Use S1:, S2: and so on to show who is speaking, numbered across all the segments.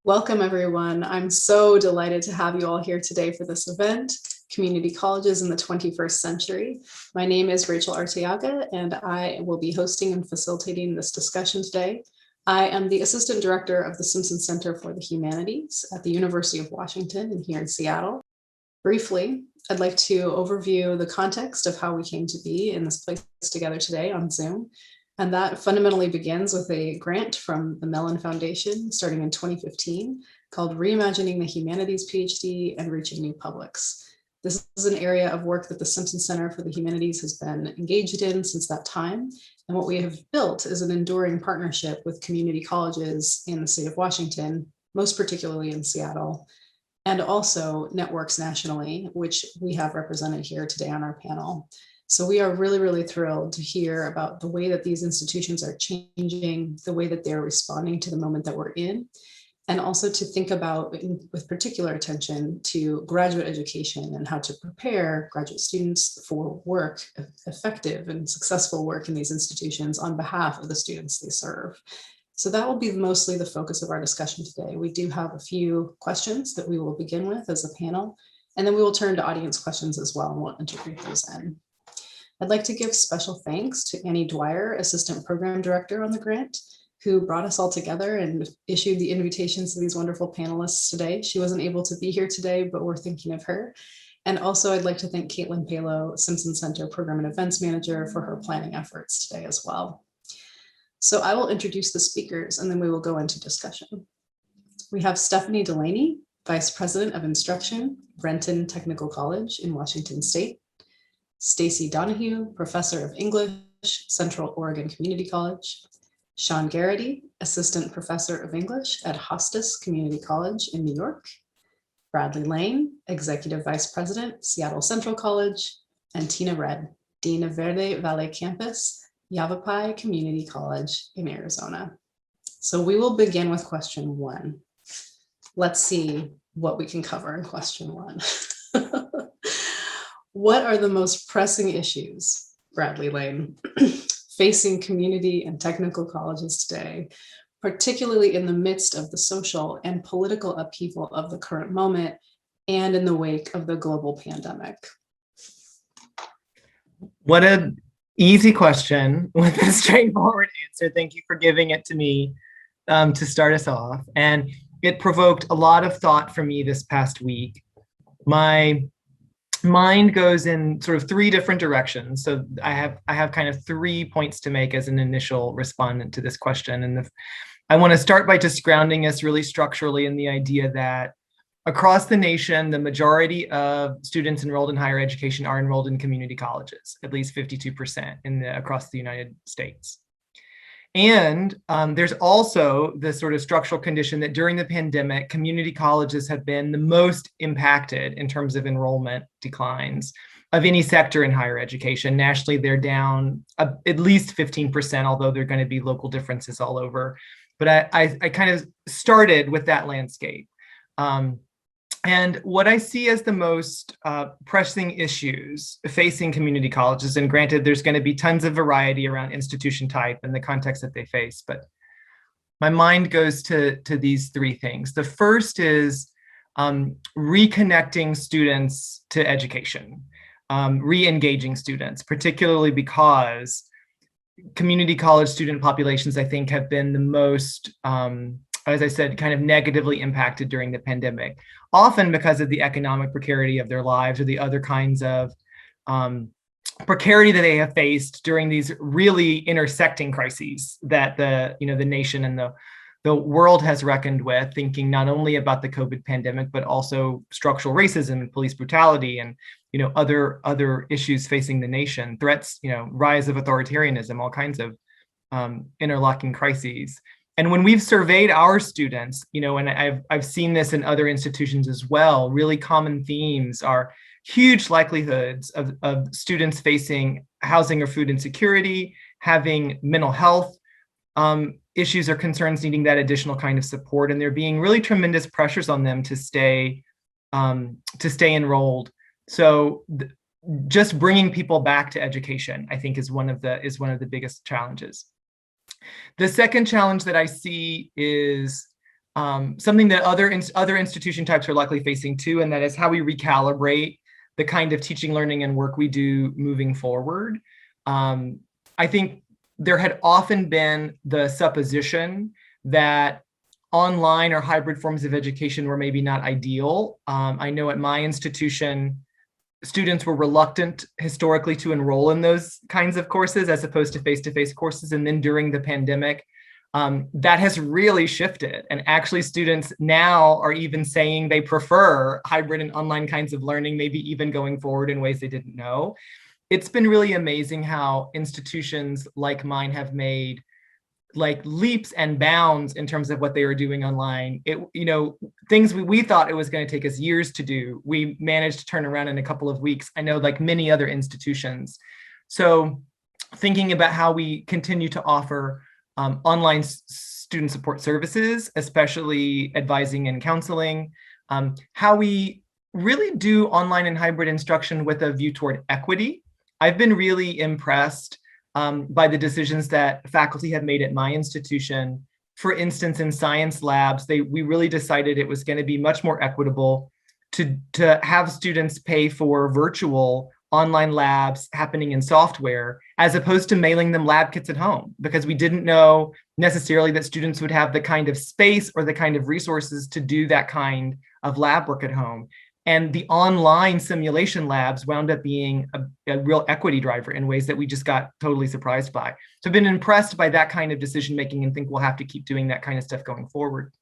S1: Welcome, everyone. I'm so delighted to have you all here today for this event, Community Colleges in the 21st Century. My name is Rachel Arteaga, and I will be hosting and facilitating this discussion today. I am the Assistant Director of the Simpson Center for the Humanities at the University of Washington and here in Seattle. Briefly, I'd like to overview the context of how we came to be in this place together today on Zoom. And that fundamentally begins with a grant from the Mellon Foundation starting in 2015 called Reimagining the Humanities PhD and Reaching New Publics. This is an area of work that the Simpson Center for the Humanities has been engaged in since that time. And what we have built is an enduring partnership with community colleges in the state of Washington, most particularly in Seattle, and also networks nationally, which we have represented here today on our panel. So we are really, really thrilled to hear about the way that these institutions are changing, the way that they're responding to the moment that we're in, and also to think about, with particular attention, to graduate education and how to prepare graduate students for work, effective and successful work in these institutions on behalf of the students they serve. So that will be mostly the focus of our discussion today. We do have a few questions that we will begin with as a panel, and then we will turn to audience questions as well, and we'll integrate those in. I'd like to give special thanks to Annie Dwyer, Assistant Program Director on the grant, who brought us all together and issued the invitations to these wonderful panelists today. She wasn't able to be here today, but we're thinking of her. And also I'd like to thank Caitlin Palo, Simpson Center Program and Events Manager, for her planning efforts today as well. So I will introduce the speakers and then we will go into discussion. We have Stephanie Delaney, Vice President of Instruction, Renton Technical College in Washington State. Stacy Donahue, Professor of English, Central Oregon Community College. Sean Garrity, Assistant Professor of English at Hostas Community College in New York. Bradley Lane, Executive Vice President, Seattle Central College. And Tina Red, Dean of Verde Valley Campus, Yavapai Community College in Arizona. So we will begin with question one. Let's see what we can cover in question one. What are the most pressing issues, Bradley Lane, facing community and technical colleges today, particularly in the midst of the social and political upheaval of the current moment and in the wake of the global pandemic?
S2: What an easy question with a straightforward answer. Thank you for giving it to me to start us off. And it provoked a lot of thought for me this past week. My mind goes in sort of three different directions. So I have kind of 3 points to make as an initial respondent to this question. And I want to start by just grounding us really structurally in the idea that across the nation, the majority of students enrolled in higher education are enrolled in community colleges, at least 52% across the United States. And there's also this sort of structural condition that during the pandemic, community colleges have been the most impacted in terms of enrollment declines of any sector in higher education. Nationally, they're down at least 15%, although there are going to be local differences all over. But I kind of started with that landscape. And what I see as the most pressing issues facing community colleges, and granted, there's going to be tons of variety around institution type and the context that they face, but my mind goes to these 3 things. The first is reconnecting students to education, re-engaging students, particularly because community college student populations, I think, have been the most, as I said, kind of negatively impacted during the pandemic, often because of the economic precarity of their lives or the other kinds of precarity that they have faced during these really intersecting crises that the nation and the world has reckoned with, thinking not only about the COVID pandemic, but also structural racism and police brutality and other issues facing the nation, threats, rise of authoritarianism, all kinds of interlocking crises. And when we've surveyed our students, and I've seen this in other institutions as well, really common themes are huge likelihoods of students facing housing or food insecurity, having mental health issues or concerns needing that additional kind of support, and there being really tremendous pressures on them to stay enrolled. So just bringing people back to education, I think, is one of the biggest challenges. The second challenge that I see is something that other institution types are likely facing too, and that is how we recalibrate the kind of teaching, learning, and work we do moving forward. I think there had often been the supposition that online or hybrid forms of education were maybe not ideal. I know at my institution, students were reluctant historically to enroll in those kinds of courses as opposed to face-to-face courses. And then during the pandemic, that has really shifted. And actually students now are even saying they prefer hybrid and online kinds of learning, maybe even going forward in ways they didn't know. It's been really amazing how institutions like mine have made like leaps and bounds in terms of what they are doing online. Things we thought it was going to take us years to do, we managed to turn around in a couple of weeks. I know, like many other institutions. So thinking about how we continue to offer online student support services, especially advising and counseling, how we really do online and hybrid instruction with a view toward equity. I've been really impressed by the decisions that faculty have made at my institution. For instance, in science labs, we really decided it was going to be much more equitable to have students pay for virtual online labs happening in software, as opposed to mailing them lab kits at home, because we didn't know necessarily that students would have the kind of space or the kind of resources to do that kind of lab work at home. And the online simulation labs wound up being a real equity driver in ways that we just got totally surprised by. So I've been impressed by that kind of decision making and think we'll have to keep doing that kind of stuff going forward.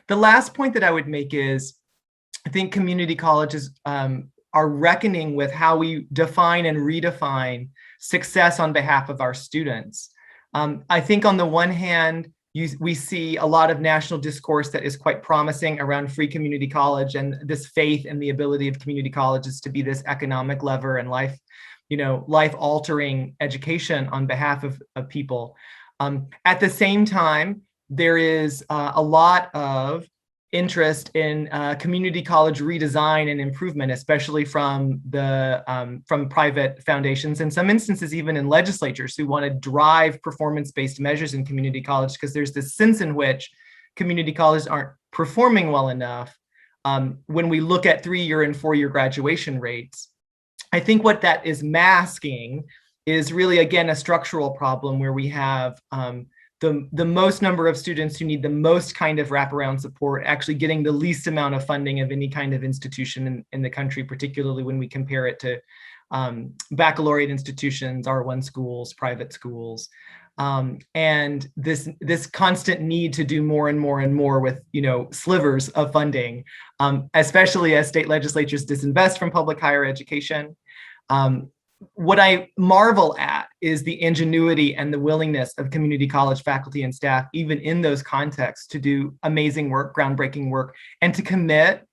S2: The last point that I would make is, I think community colleges are reckoning with how we define and redefine success on behalf of our students. I think on the one hand, we see a lot of national discourse that is quite promising around free community college and this faith in the ability of community colleges to be this economic lever and life-altering education on behalf of people. At the same time, there is a lot of interest in community college redesign and improvement, especially from private foundations, in some instances even in legislatures who want to drive performance-based measures in community college, because there's this sense in which community colleges aren't performing well enough when we look at 3-year and 4-year graduation rates. I think what that is masking is really, again, a structural problem where we have the most number of students who need the most kind of wraparound support actually getting the least amount of funding of any kind of institution in the country, particularly when we compare it to baccalaureate institutions, R1 schools, private schools. And this constant need to do more and more and more with slivers of funding, especially as state legislatures disinvest from public higher education. What I marvel at is the ingenuity and the willingness of community college faculty and staff, even in those contexts, to do amazing work, groundbreaking work, and to commit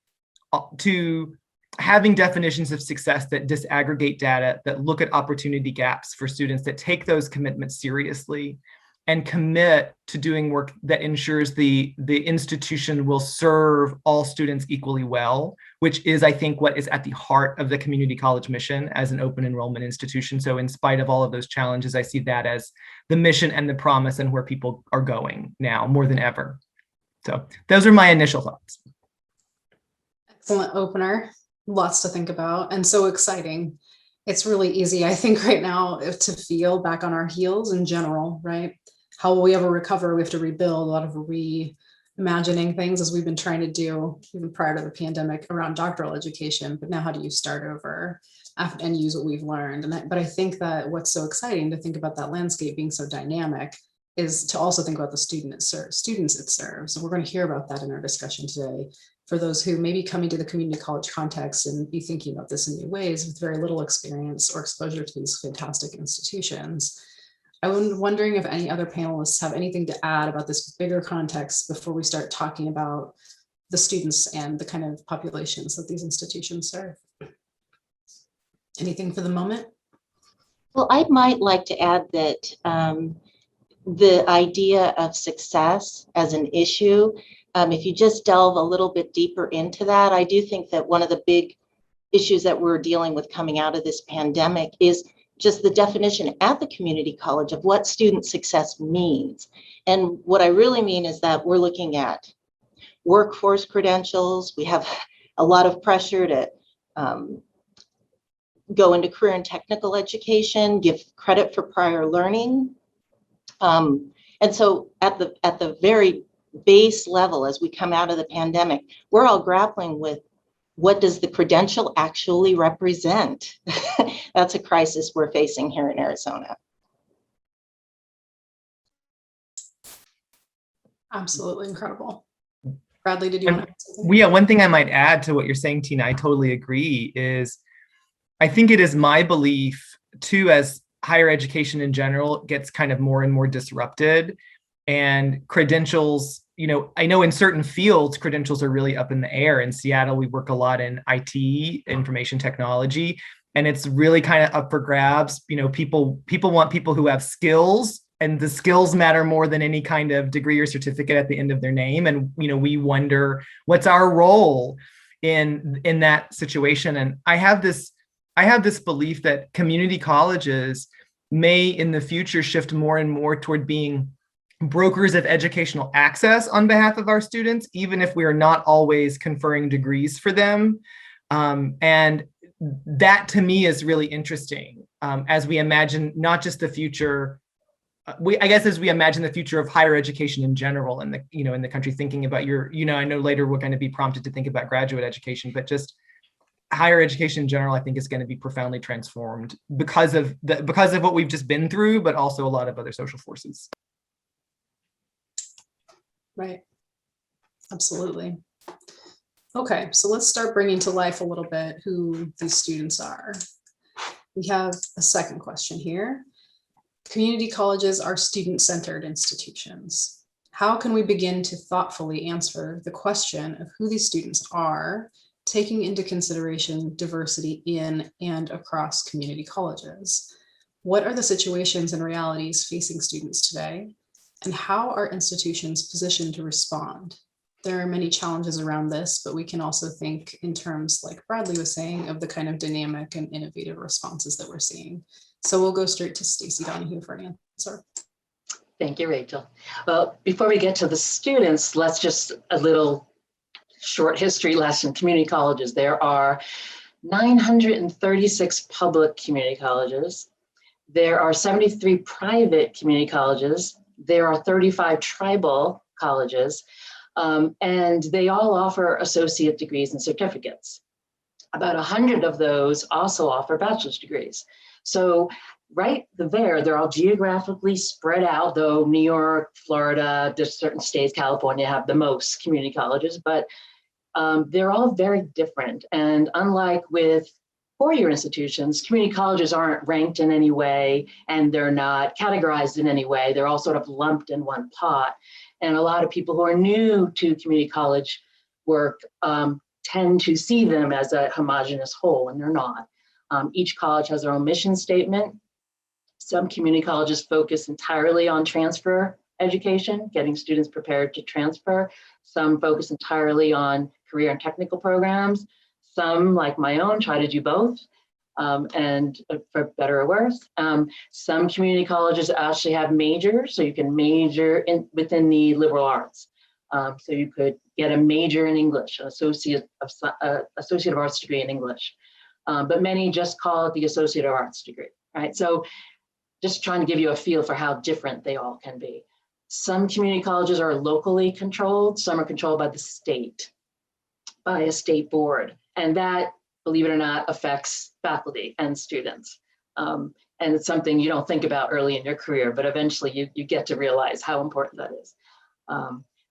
S2: to having definitions of success that disaggregate data, that look at opportunity gaps for students, that take those commitments seriously, and commit to doing work that ensures the institution will serve all students equally well, which is, I think, what is at the heart of the community college mission as an open enrollment institution. So in spite of all of those challenges, I see that as the mission and the promise and where people are going now more than ever. So those are my initial thoughts.
S1: Excellent opener. Lots to think about and so exciting. It's really easy, I think, right now to feel back on our heels in general, right? How will we ever recover? We have to rebuild, a lot of reimagining things, as we've been trying to do even prior to the pandemic around doctoral education. But now how do you start over and use what we've learned? But I think that what's so exciting to think about that landscape being so dynamic is to also think about the students it serves. And we're going to hear about that in our discussion today. For those who may be coming to the community college context and be thinking about this in new ways with very little experience or exposure to these fantastic institutions. I'm wondering if any other panelists have anything to add about this bigger context before we start talking about the students and the kind of populations that these institutions serve. Anything for the moment?
S3: Well, I might like to add that the idea of success as an issue, if you just delve a little bit deeper into that, I do think that one of the big issues that we're dealing with coming out of this pandemic is just the definition at the community college of what student success means. And what I really mean is that we're looking at workforce credentials. We have a lot of pressure to go into career and technical education, give credit for prior learning. And so at the very base level, as we come out of the pandemic, we're all grappling with, what does the credential actually represent? That's a crisis we're facing here in Arizona.
S1: Absolutely incredible. Bradley, did you want to add something?
S2: Yeah, one thing I might add to what you're saying, Tina, I totally agree, is I think it is my belief too, as higher education in general gets kind of more and more disrupted, and credentials, you know, I know in certain fields, credentials are really up in the air. In Seattle, we work a lot in IT, information technology, and it's really kind of up for grabs. You know, people want people who have skills, and the skills matter more than any kind of degree or certificate at the end of their name. And, you know, we wonder what's our role in that situation. And I have this belief that community colleges may in the future shift more and more toward being brokers of educational access on behalf of our students, even if we are not always conferring degrees for them. And that to me is really interesting as we imagine not just the future, I guess as we imagine the future of higher education in general in the, you know, in the country, thinking about your, you know, I know later we're going to be prompted to think about graduate education, but just higher education in general, I think is going to be profoundly transformed because of what we've just been through, but also a lot of other social forces.
S1: Right. Absolutely. Okay, so let's start bringing to life a little bit who these students are. We have a second question here. Community colleges are student-centered institutions. How can we begin to thoughtfully answer the question of who these students are, taking into consideration diversity in and across community colleges? What are the situations and realities facing students today? And how are institutions positioned to respond? There are many challenges around this, but we can also think in terms, like Bradley was saying, of the kind of dynamic and innovative responses that we're seeing. So we'll go straight to Stacey Donahue for an answer.
S4: Thank you, Rachel. Well, before we get to the students, let's just a little short history lesson. Community colleges. There are 936 public community colleges. There are 73 private community colleges. There are 35 tribal colleges, and they all offer associate degrees and certificates. About 100 of those also offer bachelor's degrees. So right there, they're all geographically spread out, though New York, Florida, just certain states, California have the most community colleges, but they're all very different. And unlike with four-year institutions, community colleges aren't ranked in any way, and they're not categorized in any way. They're all sort of lumped in one pot. And a lot of people who are new to community college work tend to see them as a homogeneous whole, and they're not. Each college has their own mission statement. Some community colleges focus entirely on transfer education, getting students prepared to transfer. Some focus entirely on career and technical programs. Some, like my own, try to do both, and for better or worse. Some community colleges actually have majors, so you can major within the liberal arts. So you could get a major in English, an associate of arts degree in English. But many just call it the associate of arts degree, right? So just trying to give you a feel for how different they all can be. Some community colleges are locally controlled. Some are controlled by the state, by a state board. And that, believe it or not, affects faculty and students. And it's something you don't think about early in your career, but eventually you get to realize how important that is.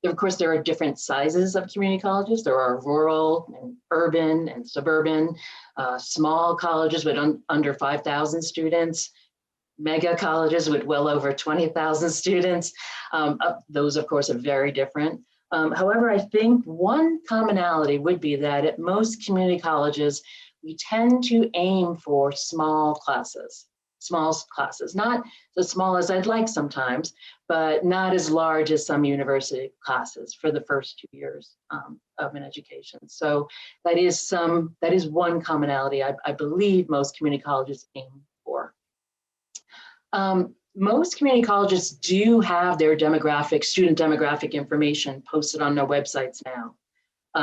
S4: Of course, there are different sizes of community colleges. There are rural and urban and suburban, small colleges with under 5,000 students, mega colleges with well over 20,000 students. Those, of course, are very different. However, I think one commonality would be that at most community colleges, we tend to aim for small classes, not as small as I'd like sometimes, but not as large as some university classes for the first 2 years of an education. So that is one commonality I believe most community colleges aim for. most community colleges do have their student demographic information posted on their websites now.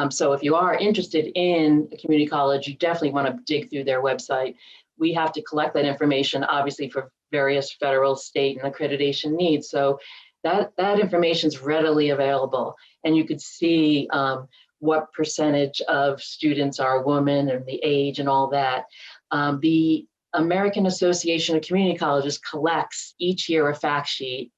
S4: So if you are interested in a community college, you definitely want to dig through their website. We have to collect that information, obviously, for various federal, state, and accreditation needs. So that information is readily available, and you could see what percentage of students are women and the age and all that. The American Association of Community Colleges collects each year a fact sheet,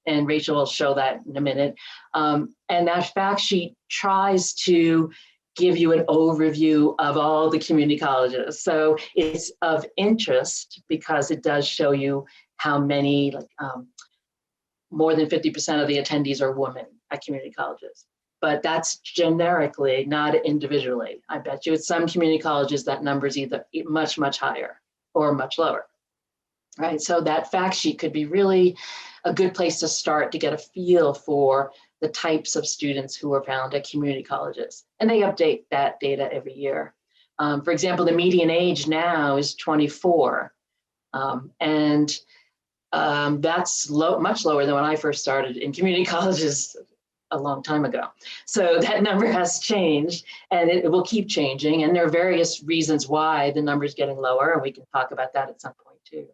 S4: and Rachel will show that in a minute. And that fact sheet tries to give you an overview of all the community colleges. So it's of interest because it does show you how many, more than 50% of the attendees are women at community colleges. But that's generically, not individually. I bet you at some community colleges that number is either much, much higher or much lower, right? So that fact sheet could be really a good place to start to get a feel for the types of students who are found at community colleges. And they update that data every year. For example, the median age now is 24. That's much lower than when I first started in community colleges a long time ago. So that number has changed, and it will keep changing. And there are various reasons why the number is getting lower, and we can talk about that at some point too.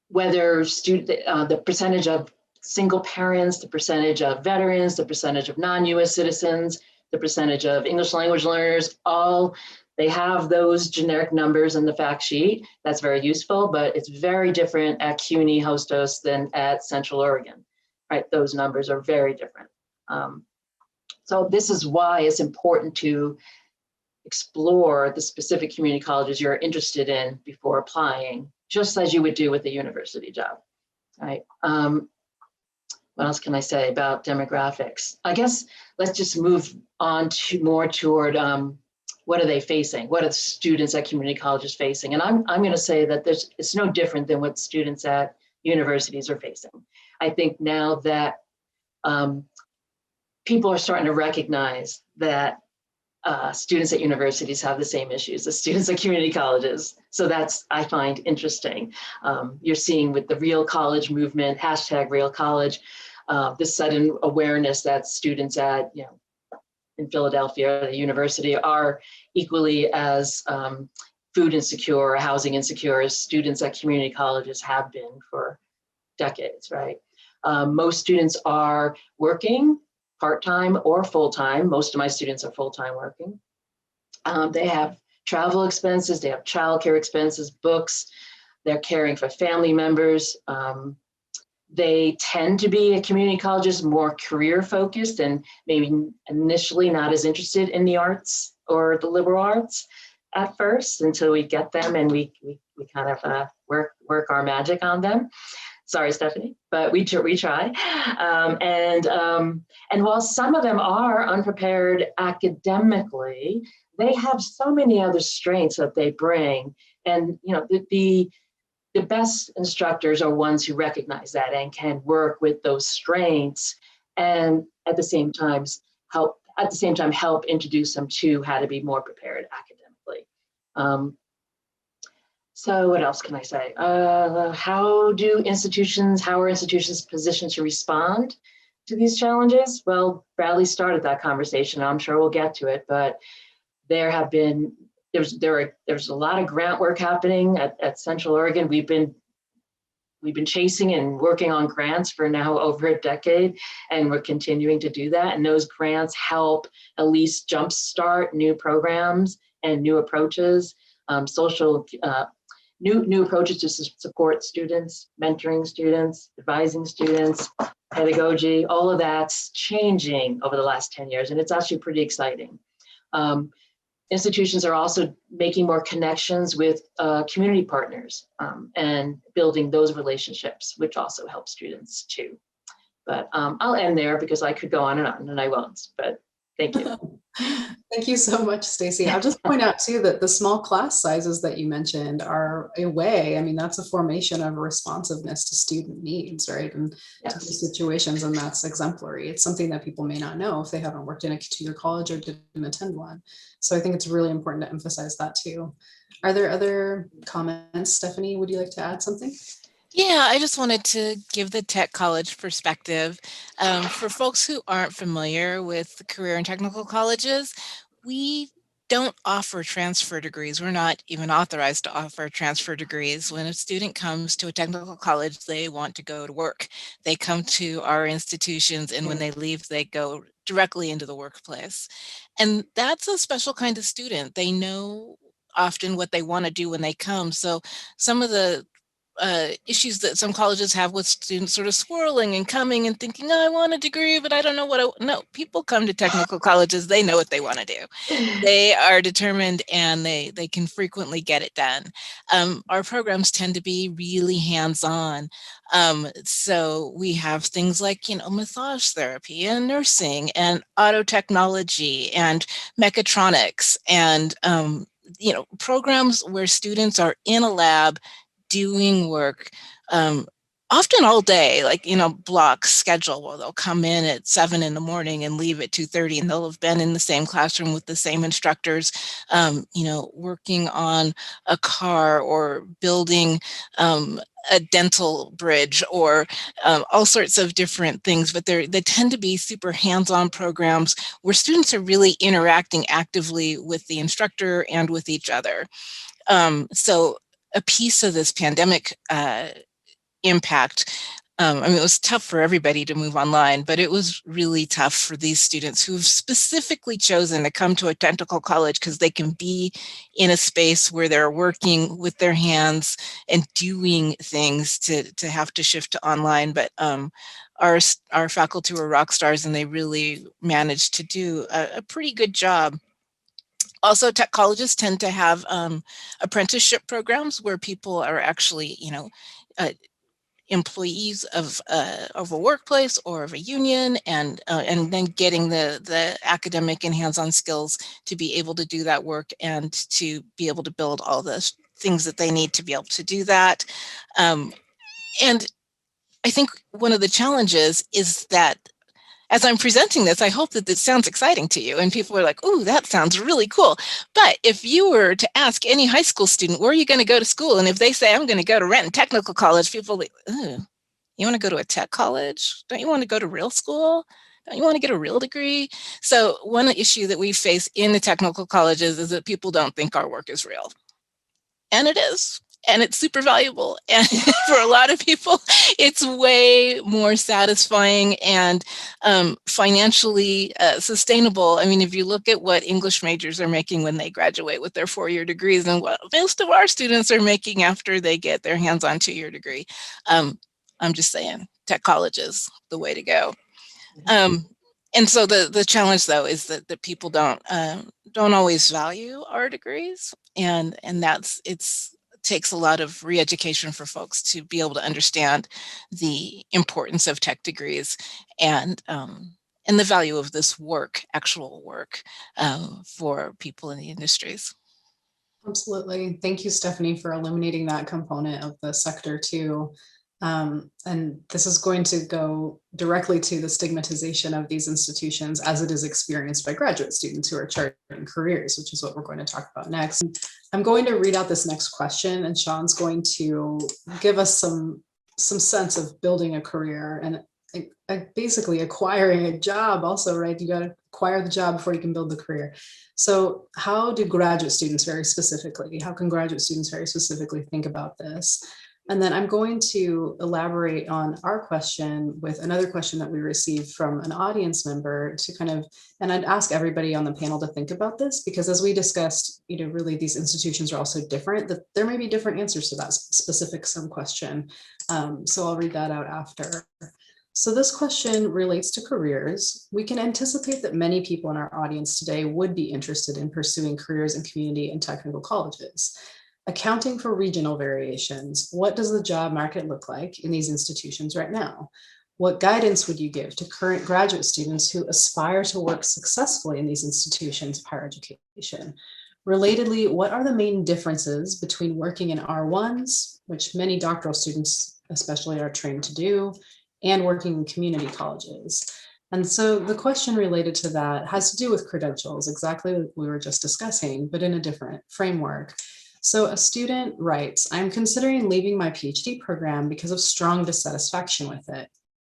S4: Whether the percentage of single parents, the percentage of veterans, the percentage of non-US citizens, the percentage of English language learners, they have those generic numbers in the fact sheet. That's very useful, but it's very different at CUNY Hostos than at Central Oregon, right? Those numbers are very different. So this is why it's important to explore the specific community colleges you're interested in before applying, just as you would do with a university job, right? What else can I say about demographics? I guess let's just move on to more toward what are they facing? What are the students at community colleges facing? And I'm going to say that it's no different than what students at universities are facing. I think now that people are starting to recognize that students at universities have the same issues as students at community colleges. So that's, I find, interesting. You're seeing with the Real College movement, #RealCollege, this sudden awareness that students at, in Philadelphia, the university, are equally as food insecure or housing insecure as students at community colleges have been for decades, right? Most students are working part-time or full-time. Most of my students are full-time working. They have travel expenses, they have childcare expenses, books, they're caring for family members. They tend to be at community colleges more career focused and maybe initially not as interested in the arts or the liberal arts at first, until we get them and we kind of work our magic on them. Sorry, Stephanie, but we try. And while some of them are unprepared academically, they have so many other strengths that they bring. And the best instructors are ones who recognize that and can work with those strengths, and at the same time help introduce them to how to be more prepared academically. So what else can I say? How are institutions positioned to respond to these challenges? Well, Bradley started that conversation. I'm sure we'll get to it, but there's a lot of grant work happening at Central Oregon. We've been chasing and working on grants for now over a decade, and we're continuing to do that. And those grants help at least jumpstart new programs and new approaches, new approaches to support students, mentoring students, advising students, pedagogy. All of that's changing over the last 10 years, and it's actually pretty exciting. Institutions are also making more connections with community partners and building those relationships, which also helps students too. But I'll end there because I could go on, and I won't. But Thank you.
S1: Thank you so much, Stacy. I'll just point out too that the small class sizes that you mentioned are a way, I mean, that's a formation of responsiveness to student needs, right? And to these situations, and that's exemplary. It's something that people may not know if they haven't worked in a two-year college or didn't attend one. So I think it's really important to emphasize that too. Are there other comments? Stephanie, would you like to add something?
S5: Yeah, I just wanted to give the tech college perspective. For folks who aren't familiar with the career and technical colleges, we don't offer transfer degrees. We're not even authorized to offer transfer degrees. When a student comes to a technical college, they want to go to work. They come to our institutions, and when they leave, they go directly into the workplace. And that's a special kind of student. They know often what they want to do when they come. So some of the issues that some colleges have with students sort of swirling and coming and thinking, oh, I want a degree, but I don't know what no, people come to technical colleges, they know what they want to do. They are determined, and they can frequently get it done. Our programs tend to be really hands-on. So we have things like, massage therapy and nursing and auto technology and mechatronics and, programs where students are in a lab doing work, often all day, like, block schedule where they'll come in at 7 in the morning and leave at 2:30, and they'll have been in the same classroom with the same instructors, working on a car or building a dental bridge or all sorts of different things, but they tend to be super hands-on programs where students are really interacting actively with the instructor and with each other. So a piece of this pandemic impact. It was tough for everybody to move online, but it was really tough for these students who've specifically chosen to come to a technical college because they can be in a space where they're working with their hands and doing things to have to shift to online. But our faculty were rock stars, and they really managed to do a pretty good job. Also, tech colleges tend to have apprenticeship programs where people are actually, employees of a workplace or of a union, and then getting the academic and hands-on skills to be able to do that work and to be able to build all the things that they need to be able to do that. And I think one of the challenges is that as I'm presenting this, I hope that this sounds exciting to you and people are like, "Ooh, that sounds really cool." But if you were to ask any high school student, where are you going to go to school? And if they say, I'm going to go to Renton Technical College, people are like, "Ooh, you want to go to a tech college? Don't you want to go to real school? Don't you want to get a real degree?" So one issue that we face in the technical colleges is that people don't think our work is real. And it is. And it's super valuable. And for a lot of people, it's way more satisfying and financially sustainable. I mean, if you look at what English majors are making when they graduate with their 4-year degrees and what most of our students are making after they get their hands-on 2-year degree, I'm just saying, tech college is the way to go. And so the challenge, though, is that people don't always value our degrees, and it takes a lot of re-education for folks to be able to understand the importance of tech degrees and the value of this work, actual work, for people in the industries.
S1: Absolutely. Thank you, Stephanie, for illuminating that component of the sector too. And this is going to go directly to the stigmatization of these institutions as it is experienced by graduate students who are charting careers, which is what we're going to talk about next. I'm going to read out this next question, and Sean's going to give us some sense of building a career and basically acquiring a job also, right? You got to acquire the job before you can build the career. So how can graduate students very specifically think about this? And then I'm going to elaborate on our question with another question that we received from an audience member to and I'd ask everybody on the panel to think about this, because as we discussed, really these institutions are also different, that there may be different answers to that specific question. So I'll read that out after. So this question relates to careers. We can anticipate that many people in our audience today would be interested in pursuing careers in community and technical colleges. Accounting for regional variations, what does the job market look like in these institutions right now? What guidance would you give to current graduate students who aspire to work successfully in these institutions of higher education? Relatedly, what are the main differences between working in R1s, which many doctoral students especially are trained to do, and working in community colleges? And so the question related to that has to do with credentials, exactly what we were just discussing, but in a different framework. So a student writes, I'm considering leaving my PhD program because of strong dissatisfaction with it.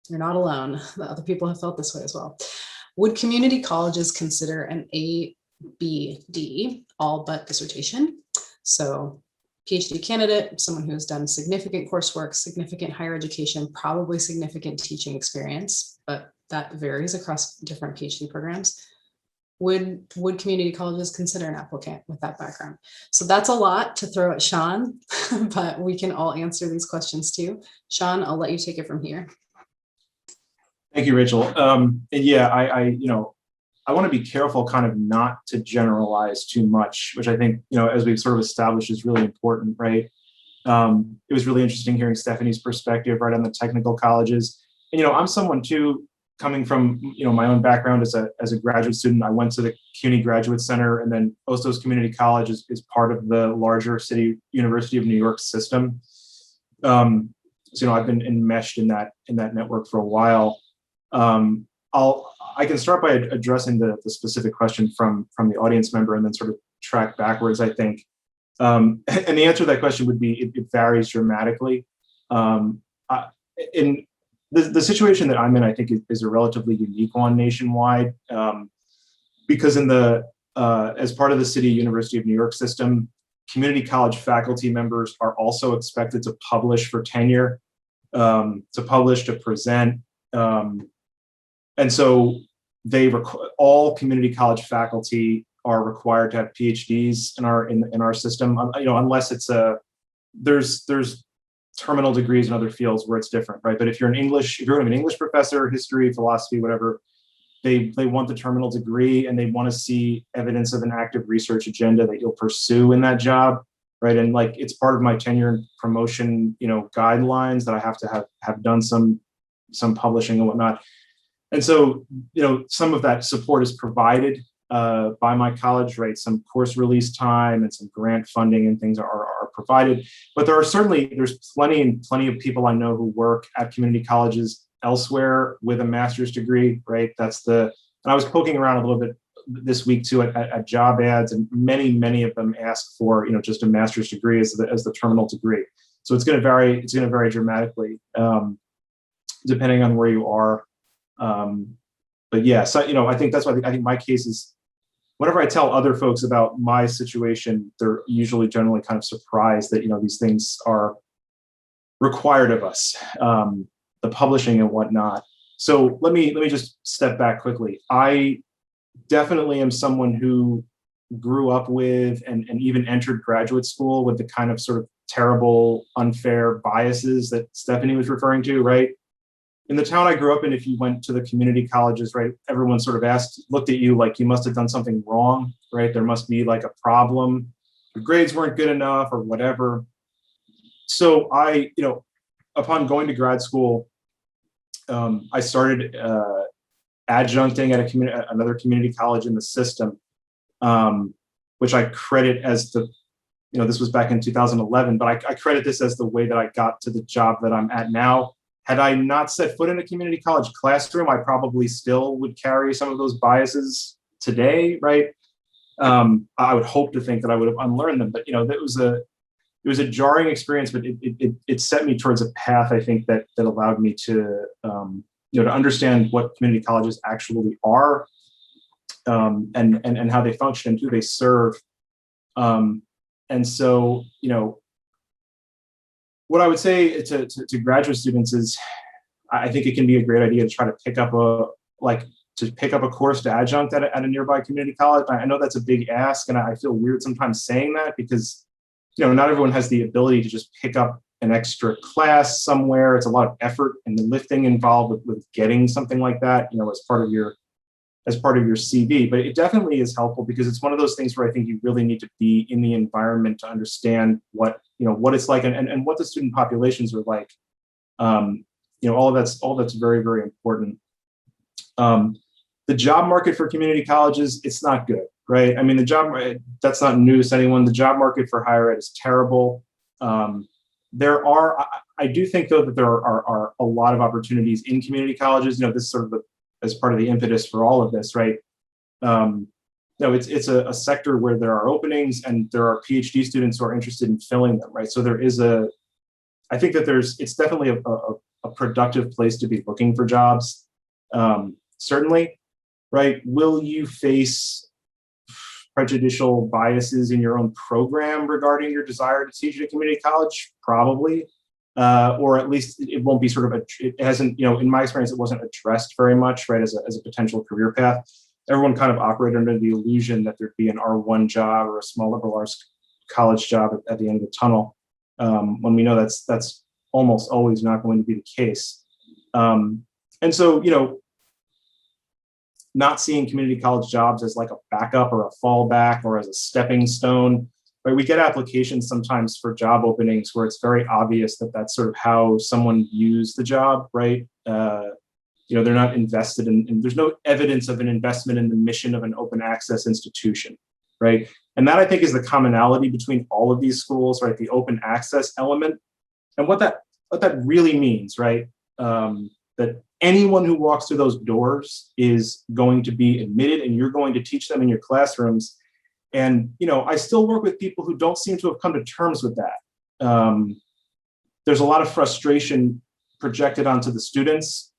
S1: You're not alone. The other people have felt this way as well. Would community colleges consider an A, B, D, all but dissertation? So PhD candidate, someone who has done significant coursework, significant higher education, probably significant teaching experience, but that varies across different PhD programs. Would community colleges consider an applicant with that background? So that's a lot to throw at Sean, but we can all answer these questions too. Sean, I'll let you take it from here.
S6: Thank you, Rachel. And yeah, I want to be careful kind of not to generalize too much, which I think, as we've sort of established is really important, right? It was really interesting hearing Stephanie's perspective right on the technical colleges. And, I'm someone too, coming from, my own background as a graduate student. I went to the CUNY Graduate Center, and then Ostos Community College is part of the larger City University of New York system. So, I've been enmeshed in that network for a while. I can start by addressing the specific question from the audience member and then sort of track backwards, I think. And the answer to that question would be it varies dramatically. In the situation that I'm in, I think is a relatively unique one nationwide, because as part of the City University of New York system, community college faculty members are also expected to publish for tenure, to present. And so all community college faculty are required to have PhDs in our system, unless it's there's terminal degrees in other fields where it's different, right? But if you're an English professor, history, philosophy, whatever, they want the terminal degree, and they want to see evidence of an active research agenda that you'll pursue in that job, right? And it's part of my tenure and promotion, guidelines that I have to have done some publishing and whatnot. And so, some of that support is provided by my college, right? Some course release time and some grant funding and things are provided. But there's plenty of people I know who work at community colleges elsewhere with a master's degree, right? And I was poking around a little bit this week too at job ads, and many of them ask for, just a master's degree as the terminal degree. So it's going to vary. It's going to vary dramatically depending on where you are. But yeah, so, I think that's why I think my case is, whenever I tell other folks about my situation, they're usually generally kind of surprised that, these things are required of us, the publishing and whatnot. So let me just step back quickly. I definitely am someone who grew up with and even entered graduate school with the kind of sort of terrible, unfair biases that Stephanie was referring to, right? In the town I grew up in, if you went to the community colleges, right, everyone sort of looked at you like you must have done something wrong, right? There must be a problem. Your grades weren't good enough or whatever. So I, upon going to grad school, I started adjuncting at another community college in the system, which I credit as this was back in 2011, but I credit this as the way that I got to the job that I'm at now. Had I not set foot in a community college classroom, I probably still would carry some of those biases today, right? I would hope to think that I would have unlearned them, but it was a jarring experience, but it set me towards a path, I think, that allowed me to to understand what community colleges actually are, and how they function and who they serve. And so, what I would say to graduate students is, I think it can be a great idea to try to pick up a course to adjunct at a nearby community college. I know that's a big ask, and I feel weird sometimes saying that because, not everyone has the ability to just pick up an extra class somewhere. It's a lot of effort and the lifting involved with getting something like that, as part of your CV. But it definitely is helpful because it's one of those things where I think you really need to be in the environment to understand what it's like and what the student populations are like. all that's very, very important. The job market for community colleges, it's not good, right? I mean, that's not news to anyone. The job market for higher ed is terrible. I do think though that there are a lot of opportunities in community colleges. This is sort of as part of the impetus for all of this, right? It's a sector where there are openings and there are PhD students who are interested in filling them, right? So I think that it's definitely a productive place to be looking for jobs. Certainly, right? Will you face prejudicial biases in your own program regarding your desire to teach at a community college? Probably. Or at least it won't be it hasn't, in my experience, it wasn't addressed very much, right, as a potential career path. Everyone kind of operated under the illusion that there'd be an R1 job or a small liberal arts college job at the end of the tunnel, when we know that's almost always not going to be the case. And so, not seeing community college jobs as like a backup or a fallback or as a stepping stone, right? We get applications sometimes for job openings where it's very obvious that that's sort of how someone views the job, right? They're not invested in, there's no evidence of an investment in the mission of an open access institution, right? And that I think is the commonality between all of these schools, right? The open access element. And what that really means, right? That anyone who walks through those doors is going to be admitted and you're going to teach them in your classrooms. And, I still work with people who don't seem to have come to terms with that. There's a lot of frustration projected onto the students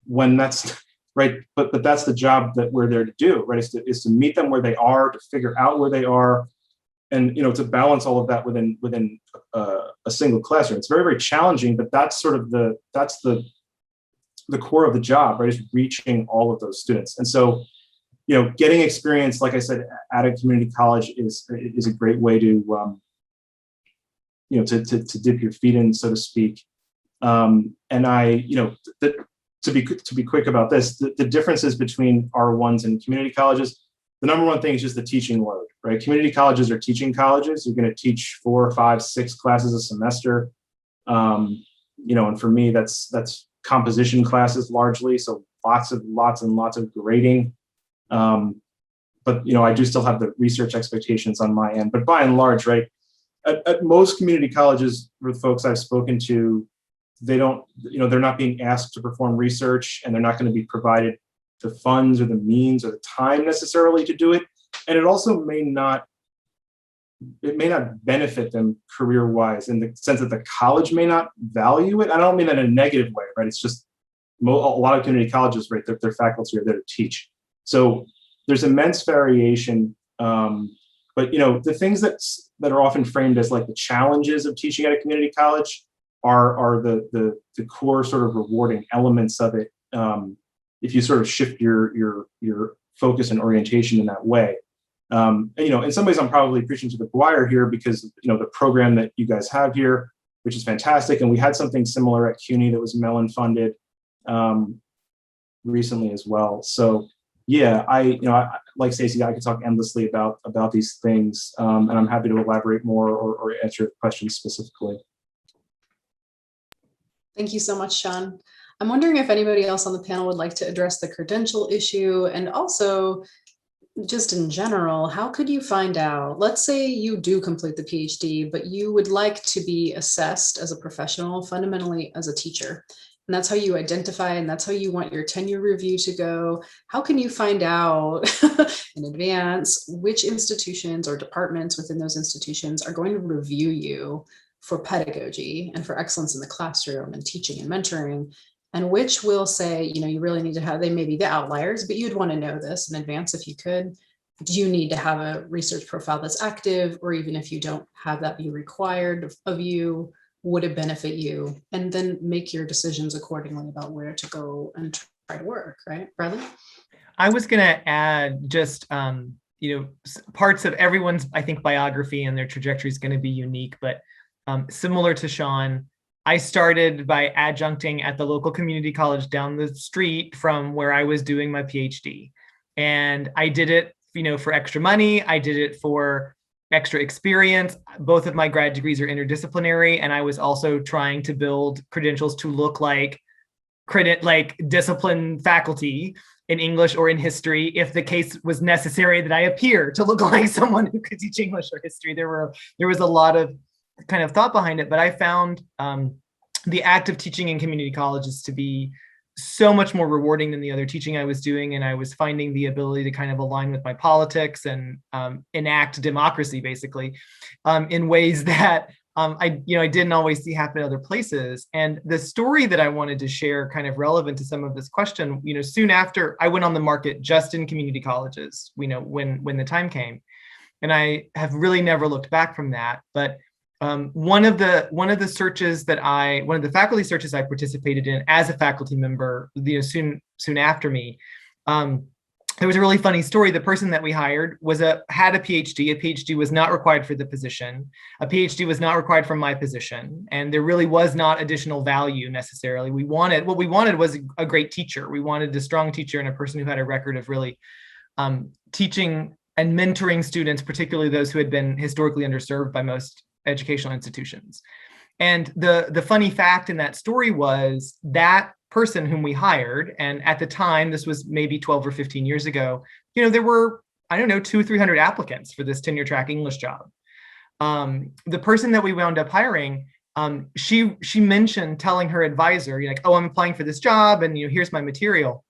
S6: when that's right. But that's the job that we're there to do, right? Is to meet them where they are, to figure out where they are, and, to balance all of that within a single classroom. It's very, very challenging, but that's sort of the core of the job, right? Is reaching all of those students. And so, getting experience, like I said, at a community college is a great way to, to dip your feet in, so to speak. And to be quick about this, the differences between R1s and community colleges, the number one thing is just the teaching load, right? Community colleges are teaching colleges. You're going to teach 4, 5, 6 classes a semester. And for me, that's composition classes largely. So lots and lots of grading. But I do still have the research expectations on my end. But by and large, right, at most community colleges, with folks I've spoken to, they don't, they're not being asked to perform research, and they're not going to be provided the funds or the means or the time necessarily to do it. And it also may not benefit them career-wise in the sense that the college may not value it. I don't mean that in a negative way, right? It's just a lot of community colleges, right, their faculty are there to teach. So there's immense variation. But the things that are often framed as like the challenges of teaching at a community college are the core sort of rewarding elements of it. If you sort of shift your focus and orientation in that way. And, in some ways I'm probably preaching to the choir here because, the program that you guys have here, which is fantastic. And we had something similar at CUNY that was Mellon funded recently as well. So yeah, I like Stacey, I could talk endlessly about these things, and I'm happy to elaborate more or answer questions specifically.
S1: Thank you so much, Sean. I'm wondering if anybody else on the panel would like to address the credential issue, and also just in general, how could you find out, let's say you do complete the PhD, but you would like to be assessed as a professional, fundamentally as a teacher. And that's how you identify, and that's how you want your tenure review to go. How can you find out in advance which institutions or departments within those institutions are going to review you for pedagogy and for excellence in the classroom and teaching and mentoring, and which will say, you really need to have, they may be the outliers, but you'd want to know this in advance if you could. Do you need to have a research profile that's active, or even if you don't have that be required of you, would it benefit you? And then make your decisions accordingly about where to go and try to work, right? Bradley?
S2: I was going to add just, parts of everyone's, I think, biography and their trajectory is going to be unique, but similar to Sean, I started by adjuncting at the local community college down the street from where I was doing my PhD. And I did it, for extra money. I did it for extra experience. Both of my grad degrees are interdisciplinary, and I was also trying to build credentials to look like discipline faculty in English or in history if the case was necessary that I appear to look like someone who could teach English or history. There was a lot of kind of thought behind it, but I found the act of teaching in community colleges to be so much more rewarding than the other teaching I was doing. And I was finding the ability to kind of align with my politics and enact democracy, basically, in ways that I didn't always see happen in other places. And the story that I wanted to share, kind of relevant to some of this question, soon after I went on the market just in community colleges, when the time came, and I have really never looked back from that. But one of the faculty searches I participated in as a faculty member, soon after me, there was a really funny story. The person that we hired had a PhD. A PhD was not required for the position. A PhD was not required for my position, and there really was not additional value necessarily. What we wanted was a great teacher. We wanted a strong teacher and a person who had a record of really teaching and mentoring students, particularly those who had been historically underserved by most educational institutions. And the funny fact in that story was that person whom we hired, and at the time, this was maybe 12 or 15 years ago, there were, 200 or 300 applicants for this tenure track English job. The person that we wound up hiring, she mentioned telling her advisor, oh, I'm applying for this job, and here's my material.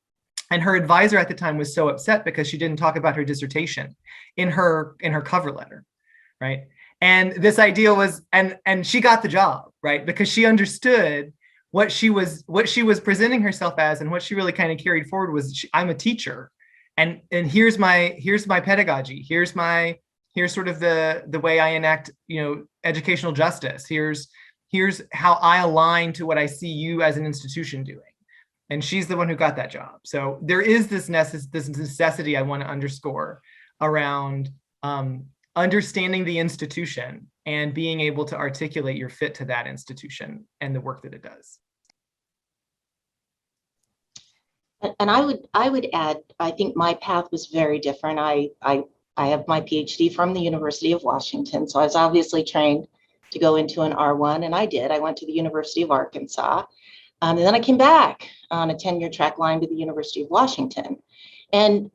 S2: And her advisor at the time was so upset because she didn't talk about her dissertation in her cover letter, right? And this idea was, and she got the job, right? Because she understood what she was presenting herself as, and what she really kind of carried forward was, I'm a teacher, and here's my pedagogy. Here's sort of the way I enact, educational justice. Here's how I align to what I see you as an institution doing. And she's the one who got that job. So there is this necessity I want to underscore around understanding the institution and being able to articulate your fit to that institution and the work that it does.
S3: And I would add, I think my path was very different. I have my PhD from the University of Washington, so I was obviously trained to go into an R1, and I did. I went to the University of Arkansas, and then I came back on a tenure track line to the University of Washington. And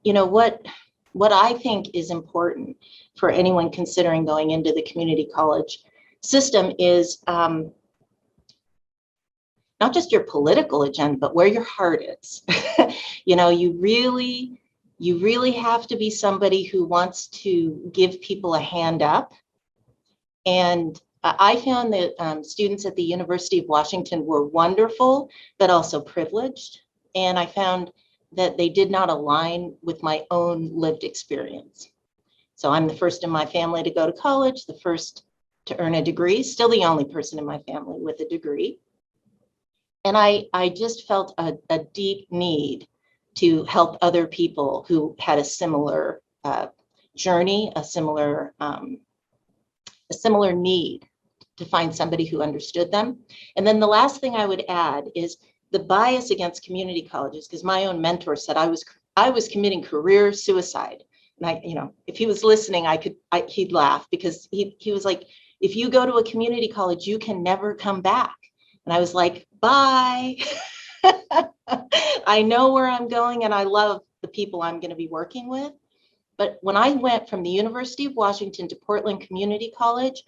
S3: what I think is important for anyone considering going into the community college system is not just your political agenda, but where your heart is. You really have to be somebody who wants to give people a hand up. And I found that students at the University of Washington were wonderful, but also privileged. And I found that they did not align with my own lived experience. So I'm the first in my family to go to college, the first to earn a degree, still the only person in my family with a degree. And I just felt a deep need to help other people who had a similar journey, a similar need to find somebody who understood them. And then the last thing I would add is the bias against community colleges, because my own mentor said I was committing career suicide. And if he was listening, he'd laugh, because he was like, if you go to a community college, you can never come back. And I was like, bye. I know where I'm going, and I love the people I'm going to be working with. But when I went from the University of Washington to Portland Community College,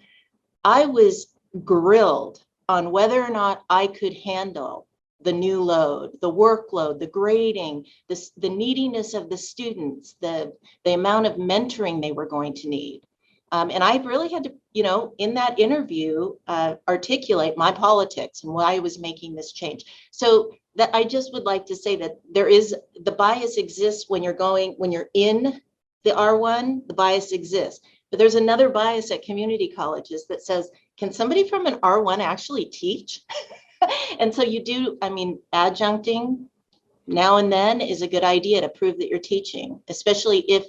S3: I was grilled on whether or not I could handle the new load, the workload, the grading, the neediness of the students, the amount of mentoring they were going to need. And I really had to, in that interview, articulate my politics and why I was making this change. So that I just would like to say that the bias exists when you're in the R1, the bias exists. But there's another bias at community colleges that says, can somebody from an R1 actually teach? And so adjuncting now and then is a good idea to prove that you're teaching, especially if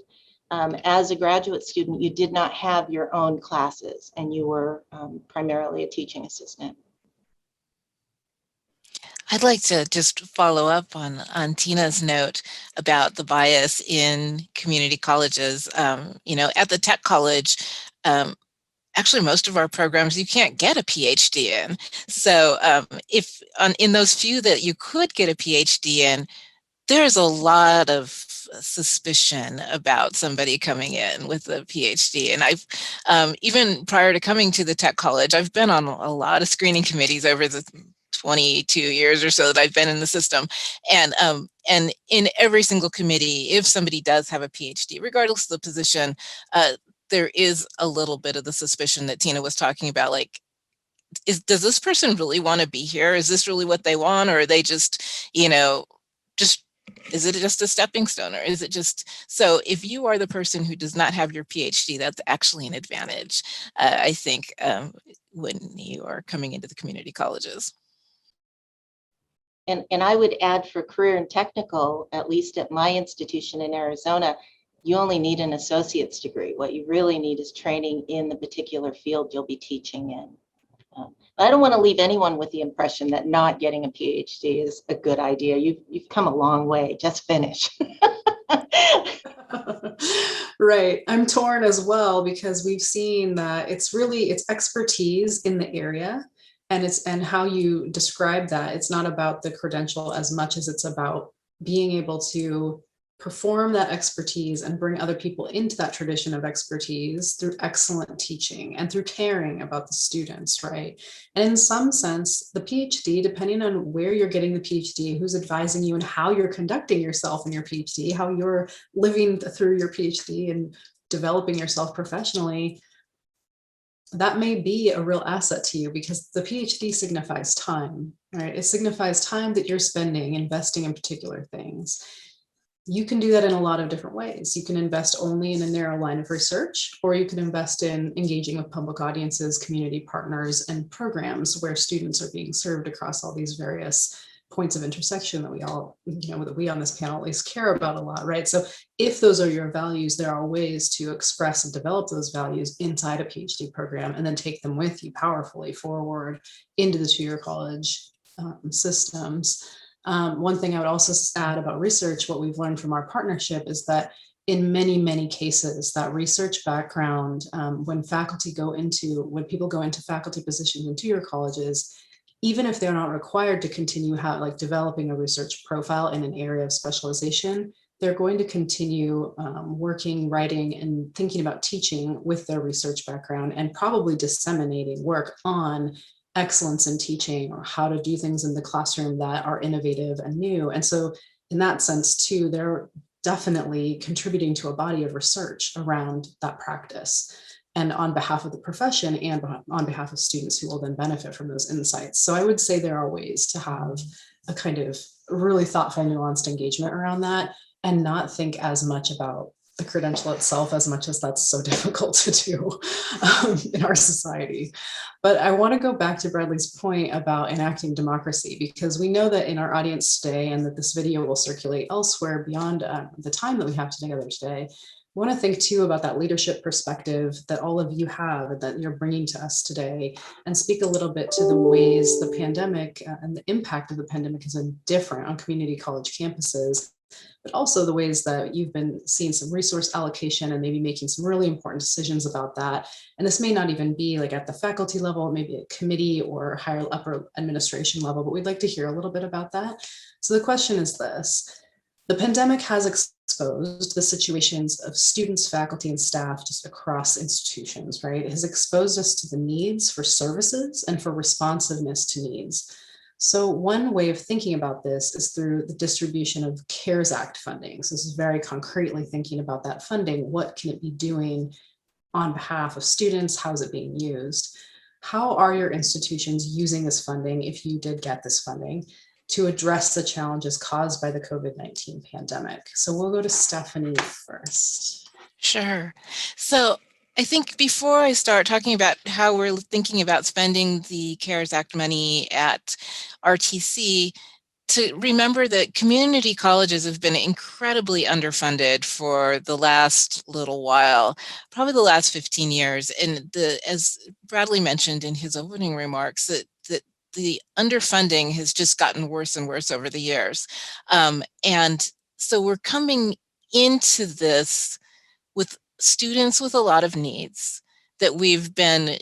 S3: as a graduate student, you did not have your own classes and you were primarily a teaching assistant.
S5: I'd like to just follow up on Tina's note about the bias in community colleges. At the tech college, actually most of our programs you can't get a PhD in. So in those few that you could get a PhD in, there's a lot of suspicion about somebody coming in with a PhD. And I've, even prior to coming to the tech college, I've been on a lot of screening committees over the 22 years or so that I've been in the system. And in every single committee, if somebody does have a PhD, regardless of the position, there is a little bit of the suspicion that Tina was talking about, like, does this person really want to be here? Is this really what they want? Or are they just, is it just a stepping stone, or is it just, so if you are the person who does not have your PhD, that's actually an advantage, I think, when you are coming into the community colleges.
S3: And I would add for career and technical, at least at my institution in Arizona, you only need an associate's degree. What you really need is training in the particular field you'll be teaching in. I don't want to leave anyone with the impression that not getting a PhD is a good idea. You've come a long way. Just finish.
S1: Right. I'm torn as well, because we've seen that it's expertise in the area, and how you describe that. It's not about the credential as much as it's about being able to perform that expertise and bring other people into that tradition of expertise through excellent teaching and through caring about the students, right? And in some sense, the PhD, depending on where you're getting the PhD, who's advising you, and how you're conducting yourself in your PhD, how you're living through your PhD and developing yourself professionally, that may be a real asset to you, because the PhD signifies time, right? It signifies time that you're spending investing in particular things. You can do that in a lot of different ways. You can invest only in a narrow line of research, or you can invest in engaging with public audiences, community partners, and programs where students are being served across all these various points of intersection that we all, that we on this panel at least care about a lot, right? So if those are your values, there are ways to express and develop those values inside a PhD program, and then take them with you powerfully forward into the two-year college systems. One thing I would also add about research, what we've learned from our partnership, is that in many, many cases, that research background, when people go into faculty positions in two-year colleges, even if they're not required to continue developing a research profile in an area of specialization, they're going to continue working, writing, and thinking about teaching with their research background, and probably disseminating work on excellence in teaching, or how to do things in the classroom that are innovative and new. And so in that sense too, they're definitely contributing to a body of research around that practice, and on behalf of the profession and on behalf of students who will then benefit from those insights. So I would say there are ways to have a kind of really thoughtful, nuanced engagement around that, and not think as much about the credential itself as much as that's so difficult to do in our society. But I want to go back to Bradley's point about enacting democracy, because we know that in our audience today, and that this video will circulate elsewhere beyond the time that we have together today, I want to think too about that leadership perspective that all of you have and that you're bringing to us today, and speak a little bit to the ways the pandemic and the impact of the pandemic has been different on community college campuses, but also the ways that you've been seeing some resource allocation and maybe making some really important decisions about that. And this may not even be at the faculty level, maybe a committee or higher upper administration level, but we'd like to hear a little bit about that. So the question is this: the pandemic has exposed the situations of students, faculty, and staff just across institutions, right? It has exposed us to the needs for services and for responsiveness to needs. So one way of thinking about this is through the distribution of CARES Act funding. So this is very concretely thinking about that funding. What can it be doing on behalf of students? How is it being used? How are your institutions using this funding, if you did get this funding, to address the challenges caused by the COVID-19 pandemic? So we'll go to Stephanie first.
S5: Sure. So I think before I start talking about how we're thinking about spending the CARES Act money at RTC, to remember that community colleges have been incredibly underfunded for the last little while, probably the last 15 years. And as Bradley mentioned in his opening remarks, that the underfunding has just gotten worse and worse over the years. And so we're coming into this with students with a lot of needs, that we've been,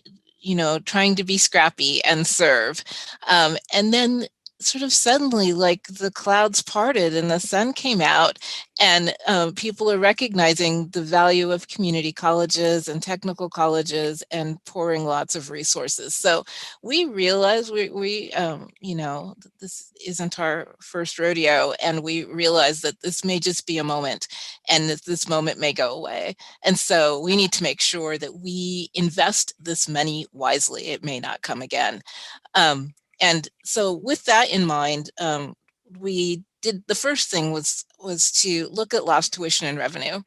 S5: trying to be scrappy and serve. And then sort of suddenly, like, the clouds parted and the sun came out, and people are recognizing the value of community colleges and technical colleges and pouring lots of resources. So we realize this isn't our first rodeo, and we realize that this may just be a moment, and that this moment may go away. And so we need to make sure that we invest this money wisely. It may not come again. And so with that in mind, we did, the first thing was to look at lost tuition and revenue,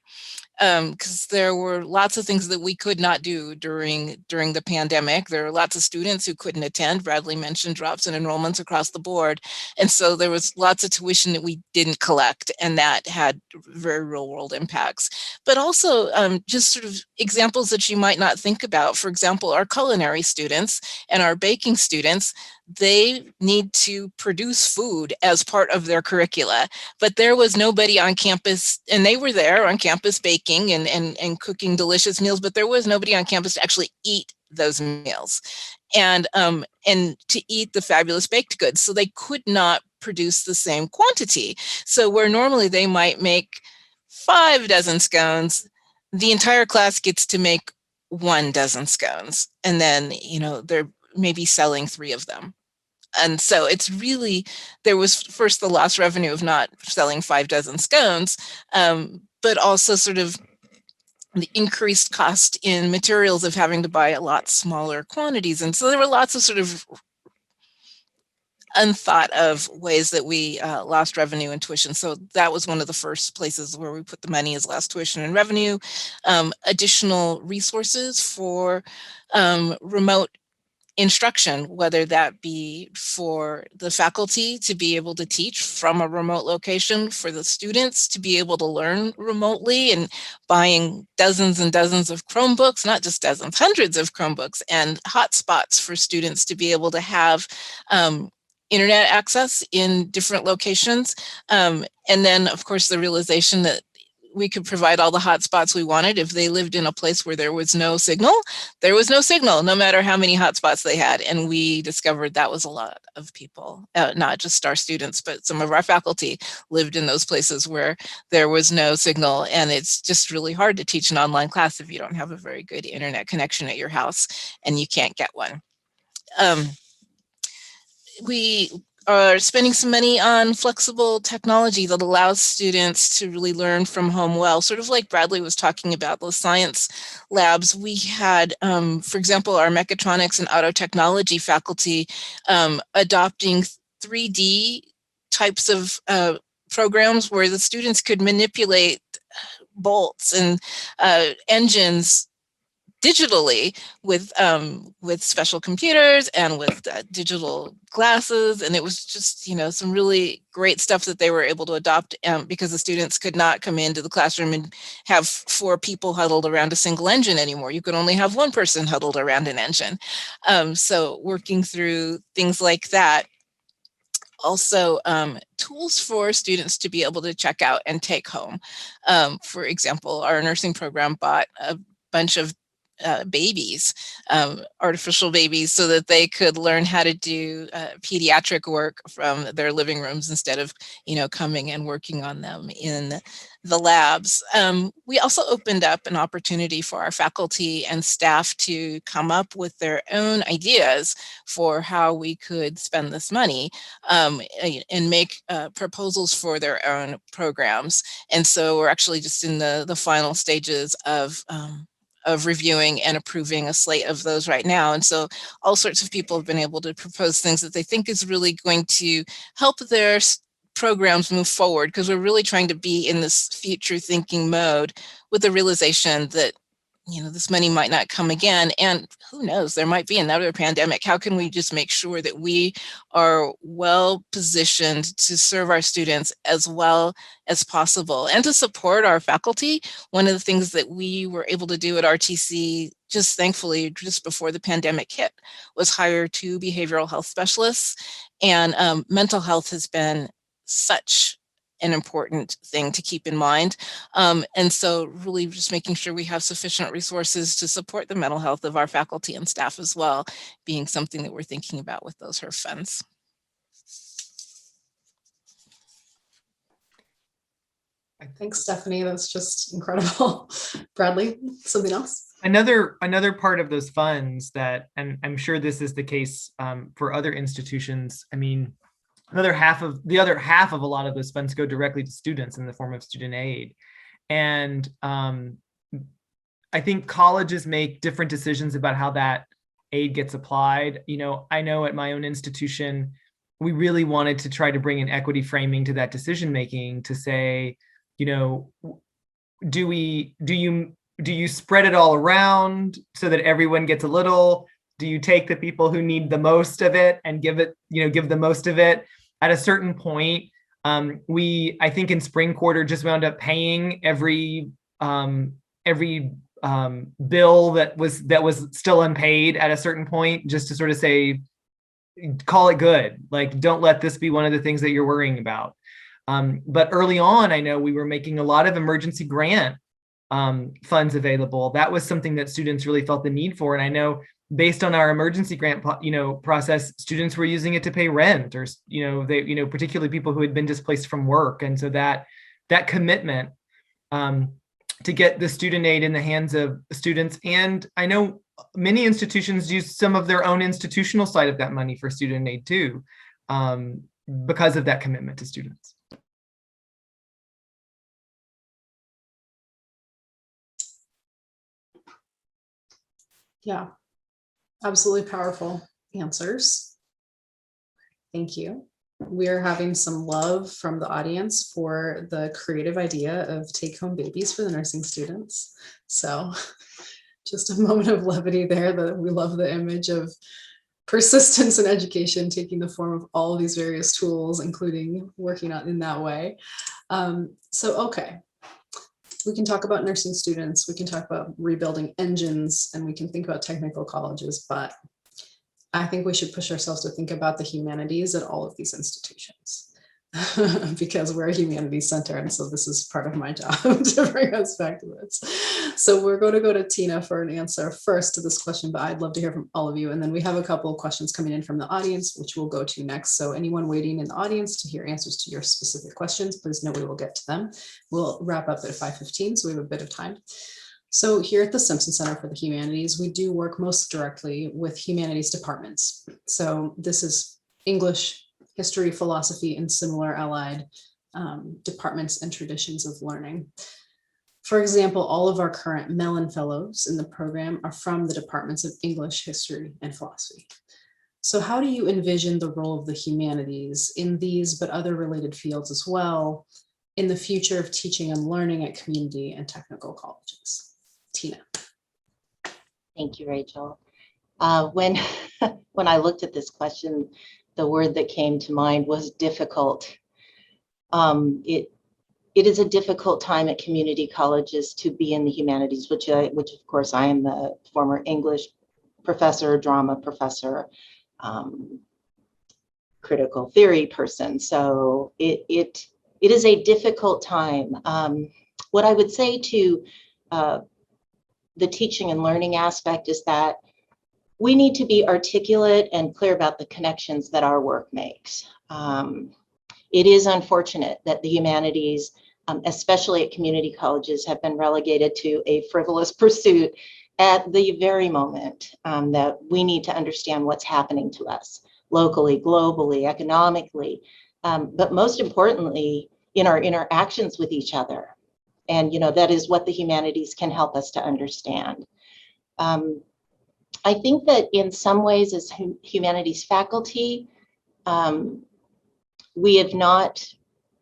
S5: because there were lots of things that we could not do during the pandemic. There were lots of students who couldn't attend. Bradley mentioned drops in enrollments across the board. And so there was lots of tuition that we didn't collect, and that had very real world impacts. But also just sort of examples that you might not think about. For example, our culinary students and our baking students, they need to produce food as part of their curricula, but there was nobody on campus, and they were there on campus baking and cooking delicious meals, but there was nobody on campus to actually eat those meals and to eat the fabulous baked goods. So they could not produce the same quantity. So where normally they might make 5 dozen scones, the entire class gets to make 1 dozen scones, and then they're maybe selling 3 of them. And so it's really, there was first the lost revenue of not selling 5 dozen scones, but also sort of the increased cost in materials of having to buy a lot smaller quantities. And so there were lots of sort of unthought of ways that we lost revenue and tuition. So that was one of the first places where we put the money, is lost tuition and revenue. Additional resources for remote instruction, whether that be for the faculty to be able to teach from a remote location, for the students to be able to learn remotely, and buying dozens and dozens of Chromebooks, not just dozens, hundreds of Chromebooks, and hotspots for students to be able to have internet access in different locations. And then, of course, the realization that we could provide all the hotspots we wanted. If they lived in a place where there was no signal, there was no signal, no matter how many hotspots they had. And we discovered that was a lot of people, not just our students, but some of our faculty lived in those places where there was no signal. And it's just really hard to teach an online class if you don't have a very good internet connection at your house and you can't get one. We are spending some money on flexible technology that allows students to really learn from home well, sort of like Bradley was talking about, those science labs. We had, for example, our mechatronics and auto technology faculty adopting 3D types of programs where the students could manipulate bolts and engines digitally with special computers and with digital glasses. And it was just, some really great stuff that they were able to adopt because the students could not come into the classroom and have 4 people huddled around a single engine anymore. You could only have 1 person huddled around an engine. So working through things like that. Also, tools for students to be able to check out and take home. For example, our nursing program bought a bunch of babies, artificial babies, so that they could learn how to do pediatric work from their living rooms instead of, coming and working on them in the labs. We also opened up an opportunity for our faculty and staff to come up with their own ideas for how we could spend this money and make proposals for their own programs. And so we're actually just in the final stages of reviewing and approving a slate of those right now. And so all sorts of people have been able to propose things that they think is really going to help their programs move forward, because we're really trying to be in this future thinking mode with the realization that, this money might not come again. And who knows, there might be another pandemic. How can we just make sure that we are well positioned to serve our students as well as possible and to support our faculty? One of the things that we were able to do at RTC, just thankfully, just before the pandemic hit, was hire 2 behavioral health specialists. And mental health has been such an important thing to keep in mind. And so really just making sure we have sufficient resources to support the mental health of our faculty and staff as well, being something that we're thinking about with those HERF funds.
S1: Thanks, Stephanie. That's just incredible. Bradley, something else?
S2: Another part of those funds that, and I'm sure this is the case for other institutions. I mean, the other half of a lot of those funds go directly to students in the form of student aid. And I think colleges make different decisions about how that aid gets applied. You know, I know at my own institution, we really wanted to try to bring an equity framing to that decision making to say, you know, do you spread it all around so that everyone gets a little? Do you take the people who need the most of it and give the most of it? At a certain point, I think in spring quarter just wound up paying every bill that was still unpaid at a certain point, just to sort of say, call it good. Like, don't let this be one of the things that you're worrying about. But early on, I know we were making a lot of emergency grant funds available. That was something that students really felt the need for. And I know based on our emergency grant, process, students were using it to pay rent, or, particularly people who had been displaced from work. And so that commitment to get the student aid in the hands of students. And I know many institutions use some of their own institutional side of that money for student aid too, because of that commitment to students.
S1: Yeah, absolutely powerful answers. Thank you. We are having some love from the audience for the creative idea of take-home babies for the nursing students. So just a moment of levity there, that we love the image of persistence in education taking the form of all of these various tools, including working out in that way. Okay. We can talk about nursing students, we can talk about rebuilding engines, and we can think about technical colleges, but I think we should push ourselves to think about the humanities at all of these institutions. Because we're a humanities center, and so this is part of my job to bring us back to this. So we're going to go to Tina for an answer first to this question, but I'd love to hear from all of you. And then we have a couple of questions coming in from the audience, which we'll go to next. So anyone waiting in the audience to hear answers to your specific questions, please know we will get to them. We'll wrap up at 5:15, so we have a bit of time. So here at the Simpson Center for the Humanities, we do work most directly with humanities departments. So this is English, history, philosophy, and similar allied departments and traditions of learning. For example, all of our current Mellon Fellows in the program are from the departments of English, history, and philosophy. So how do you envision the role of the humanities in these but other related fields as well in the future of teaching and learning at community and technical colleges? Tina.
S3: Thank you, Rachel. When I looked at this question, the word that came to mind was difficult. It is a difficult time at community colleges to be in the humanities, which of course I am the former English professor, drama professor, critical theory person. So it is a difficult time. What I would say to the teaching and learning aspect is that we need to be articulate and clear about the connections that our work makes. It is unfortunate that the humanities, especially at community colleges, have been relegated to a frivolous pursuit at the very moment that we need to understand what's happening to us locally, globally, economically, but most importantly, in our interactions with each other. And that is what the humanities can help us to understand. I think that in some ways as humanities faculty, we have not,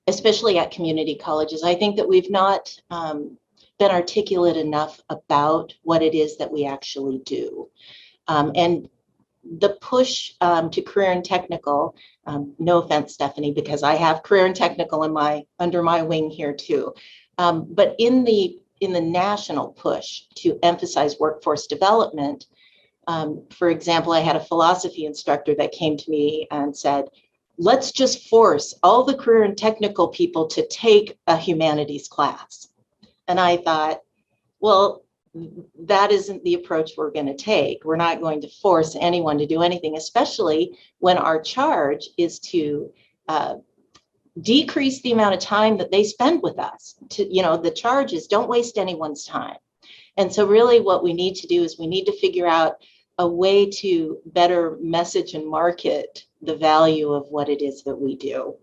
S3: especially at community colleges, I think that we've not been articulate enough about what it is that we actually do. And the push to career and technical, no offense, Stephanie, because I have career and technical under my wing here too. But in the national push to emphasize workforce development, for example, I had a philosophy instructor that came to me and said, let's just force all the career and technical people to take a humanities class. And I thought, well, that isn't the approach we're going to take. We're not going to force anyone to do anything, especially when our charge is to decrease the amount of time that they spend with us. The charge is don't waste anyone's time. And so really what we need to do is we need to figure out a way to better message and market the value of what it is that we do.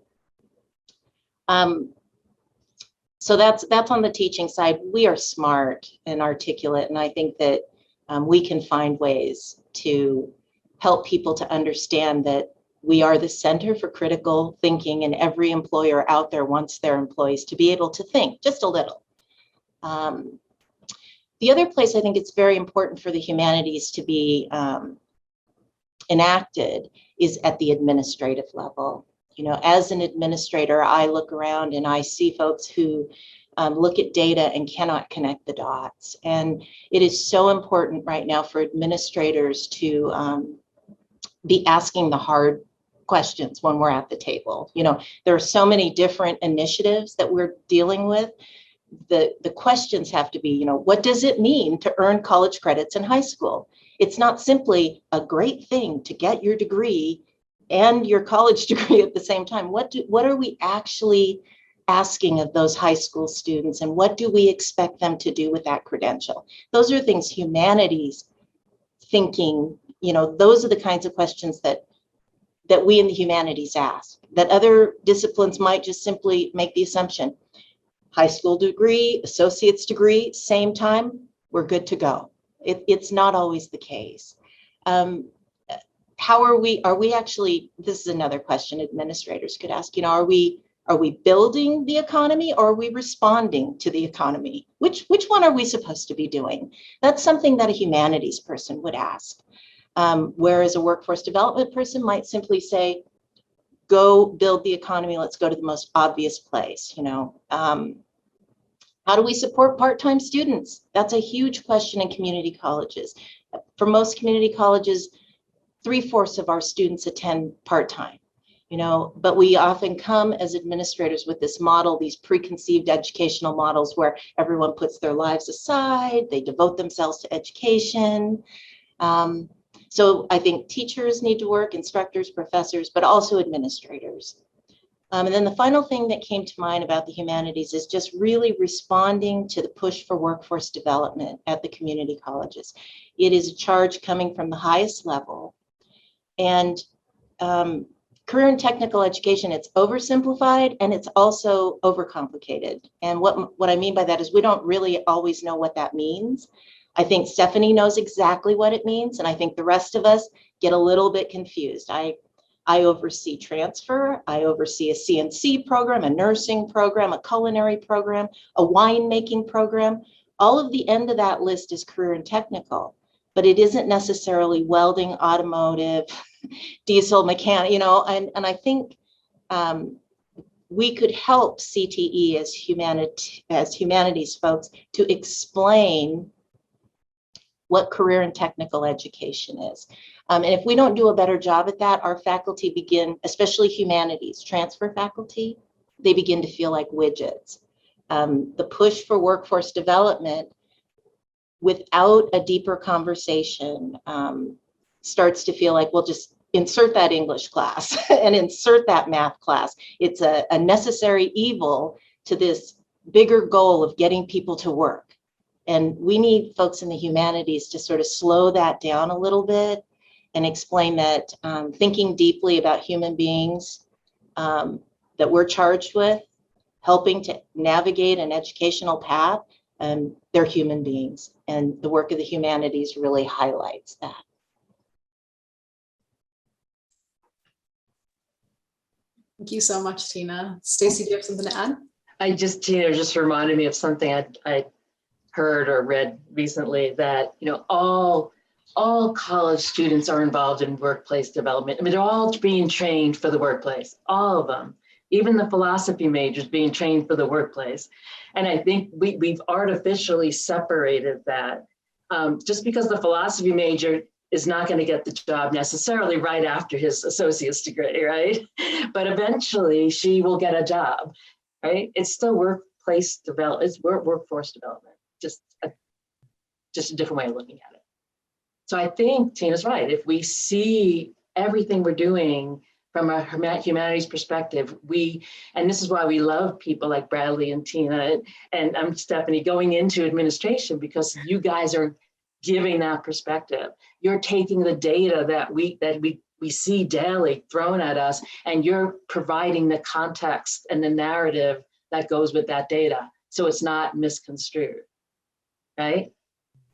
S3: So that's on the teaching side. We are smart and articulate, and I think that we can find ways to help people to understand that we are the center for critical thinking, and every employer out there wants their employees to be able to think just a little. The other place I think it's very important for the humanities to be enacted is at the administrative level. As an administrator, I look around and I see folks who look at data and cannot connect the dots. And it is so important right now for administrators to be asking the hard questions when we're at the table. There are so many different initiatives that we're dealing with. The questions have to be, what does it mean to earn college credits in high school? It's not simply a great thing to get your degree and your college degree at the same time. What are we actually asking of those high school students, and what do we expect them to do with that credential? Those are things humanities thinking, those are the kinds of questions that we in the humanities ask, that other disciplines might just simply make the assumption, high school degree, associate's degree, same time, we're good to go. It's not always the case. How are we actually, this is another question administrators could ask, are we building the economy, or are we responding to the economy? Which one are we supposed to be doing? That's something that a humanities person would ask. Whereas a workforce development person might simply say, go build the economy, let's go to the most obvious place. How do we support part-time students? That's a huge question in community colleges. For most community colleges, 3/4 of our students attend part-time, but we often come as administrators with this model, these preconceived educational models where everyone puts their lives aside, they devote themselves to education. So I think teachers need to work, instructors, professors, but also administrators. And then the final thing that came to mind about the humanities is just really responding to the push for workforce development at the community colleges. It is a charge coming from the highest level. And career and technical education, it's oversimplified and it's also overcomplicated. And what I mean by that is we don't really always know what that means. I think Stephanie knows exactly what it means, and I think the rest of us get a little bit confused. I oversee transfer, I oversee a CNC program, a nursing program, a culinary program, a winemaking program. All of the end of that list is career and technical, but it isn't necessarily welding, automotive, diesel, mechanic, and I think we could help CTE as humanities folks to explain what career and technical education is. And if we don't do a better job at that, our faculty begin, especially humanities, transfer faculty, they begin to feel like widgets. The push for workforce development without a deeper conversation starts to feel like, we'll just insert that English class and insert that math class. It's a necessary evil to this bigger goal of getting people to work. And we need folks in the humanities to sort of slow that down a little bit and explain that thinking deeply about human beings that we're charged with, helping to navigate an educational path, they're human beings. And the work of the humanities really highlights that.
S1: Thank you so much, Tina. Stacy, do you have something to add?
S4: Tina just reminded me of something I heard or read recently, that all college students are involved in workplace development. I mean, they're all being trained for the workplace, all of them, even the philosophy majors being trained for the workplace. And I think we've artificially separated that. Just because the philosophy major is not going to get the job necessarily right after his associate's degree, right? But eventually she will get a job, right? It's still workplace development, it's workforce development, just a different way of looking at it. So I think Tina's right. If we see everything we're doing from a humanities perspective, and this is why we love people like Bradley and Tina and I'm Stephanie going into administration, because you guys are giving that perspective. You're taking the data that we see daily thrown at us, and you're providing the context and the narrative that goes with that data, so it's not misconstrued, right?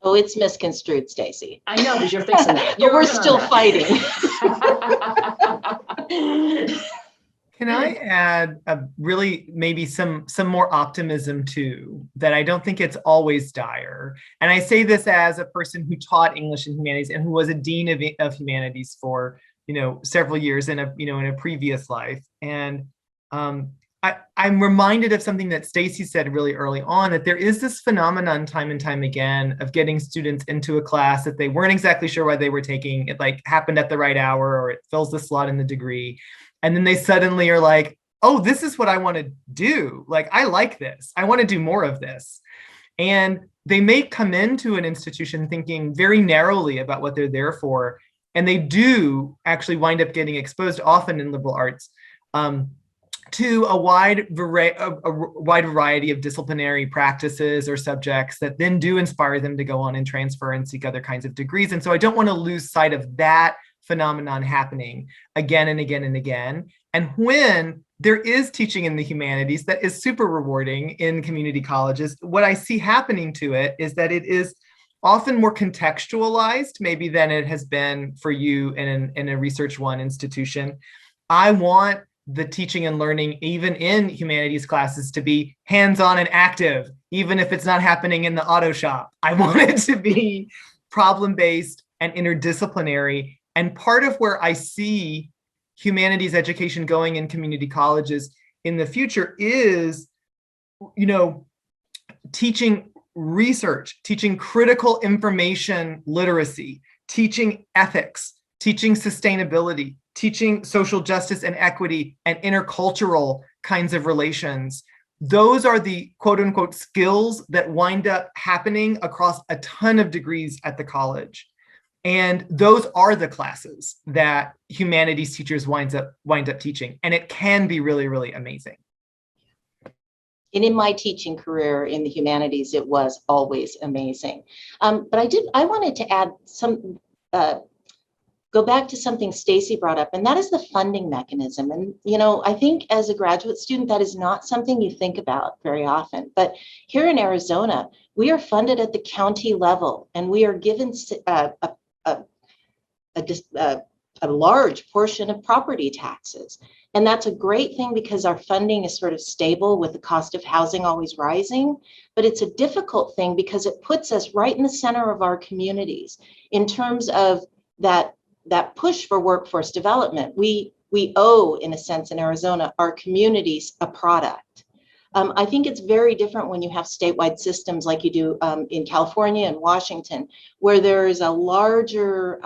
S3: Oh, it's misconstrued, Stacy.
S4: I know, but you're fixing that.
S3: But we're still fighting.
S2: Can I add maybe some more optimism too, that I don't think it's always dire. And I say this as a person who taught English and humanities and who was a dean of humanities for, several years in a previous life. And I'm reminded of something that Stacy said really early on, that there is this phenomenon time and time again of getting students into a class that they weren't exactly sure why they were taking. It like happened at the right hour, or it fills the slot in the degree. And then they suddenly are like, oh, this is what I want to do. Like, I like this. I want to do more of this. And they may come into an institution thinking very narrowly about what they're there for. And they do actually wind up getting exposed, often in liberal arts, to a wide variety of disciplinary practices or subjects that then do inspire them to go on and transfer and seek other kinds of degrees. And so I don't want to lose sight of that phenomenon happening again and again and again. And when there is teaching in the humanities that is super rewarding in community colleges, what I see happening to it is that it is often more contextualized maybe than it has been for you in a Research One institution. I want the teaching and learning, even in humanities classes, to be hands-on and active, even if it's not happening in the auto shop. I want it to be problem-based and interdisciplinary. And part of where I see humanities education going in community colleges in the future is, teaching research, teaching critical information literacy, teaching ethics, teaching sustainability, teaching social justice and equity and intercultural kinds of relations. Those are the quote unquote skills that wind up happening across a ton of degrees at the college. And those are the classes that humanities teachers wind up teaching. And it can be really, really amazing.
S3: And in my teaching career in the humanities, it was always amazing. But I wanted to add go back to something Stacy brought up, and that is the funding mechanism. And, I think as a graduate student, that is not something you think about very often. But here in Arizona, we are funded at the county level, and we are given a large portion of property taxes. And that's a great thing because our funding is sort of stable with the cost of housing always rising. But it's a difficult thing because it puts us right in the center of our communities in terms of that push for workforce development. We owe, in a sense, in Arizona, our communities a product. I think it's very different when you have statewide systems like you do in California and Washington, where there is a larger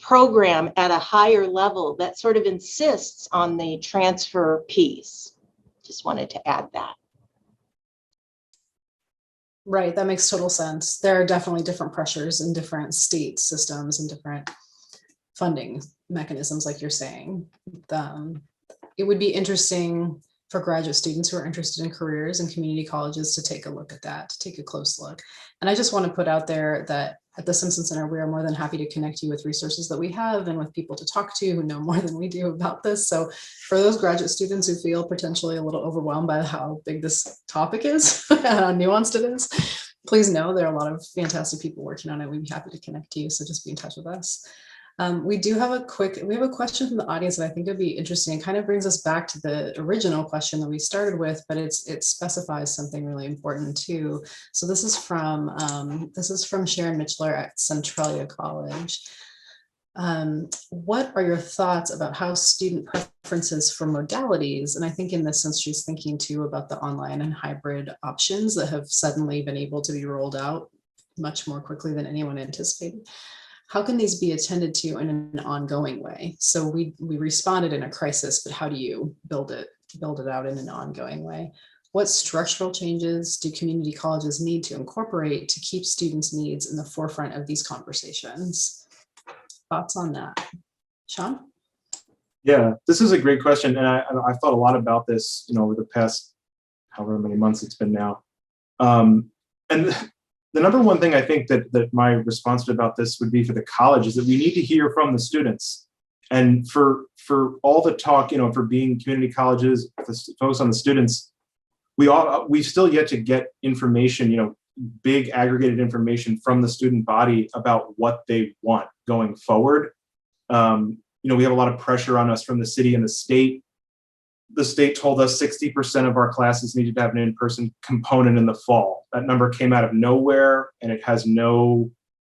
S3: program at a higher level that sort of insists on the transfer piece. Just wanted to add that.
S1: Right, that makes total sense. There are definitely different pressures in different state systems and different funding mechanisms, like you're saying. It would be interesting for graduate students who are interested in careers and community colleges to take a look at that, to take a close look. And I just want to put out there that at the Simpson Center, we are more than happy to connect you with resources that we have and with people to talk to who know more than we do about this. So for those graduate students who feel potentially a little overwhelmed by how big this topic is, how nuanced it is, please know there are a lot of fantastic people working on it. We'd be happy to connect to you. So just be in touch with us. We have a question from the audience that I think would be interesting. It kind of brings us back to the original question that we started with, but it specifies something really important too. So this is from Sharon Mitchell at Centralia College. What are your thoughts about how student preferences for modalities? And I think in this sense, she's thinking too about the online and hybrid options that have suddenly been able to be rolled out much more quickly than anyone anticipated. How can these be attended to in an ongoing way? So we responded in a crisis, but how do you build it out in an ongoing way? What structural changes do community colleges need to incorporate to keep students' needs in the forefront of these conversations? Thoughts on that? Sean?
S6: Yeah, this is a great question. And I've thought a lot about this, over the past however many months it's been now. And the number one thing I think that my response about this would be for the college is that we need to hear from the students. And for all the talk, for being community colleges, the focus on the students, we've still yet to get information, big aggregated information from the student body about what they want going forward. We have a lot of pressure on us from the city and the state. The state told us 60% of our classes needed to have an in-person component in the fall. That number came out of nowhere, and it has no,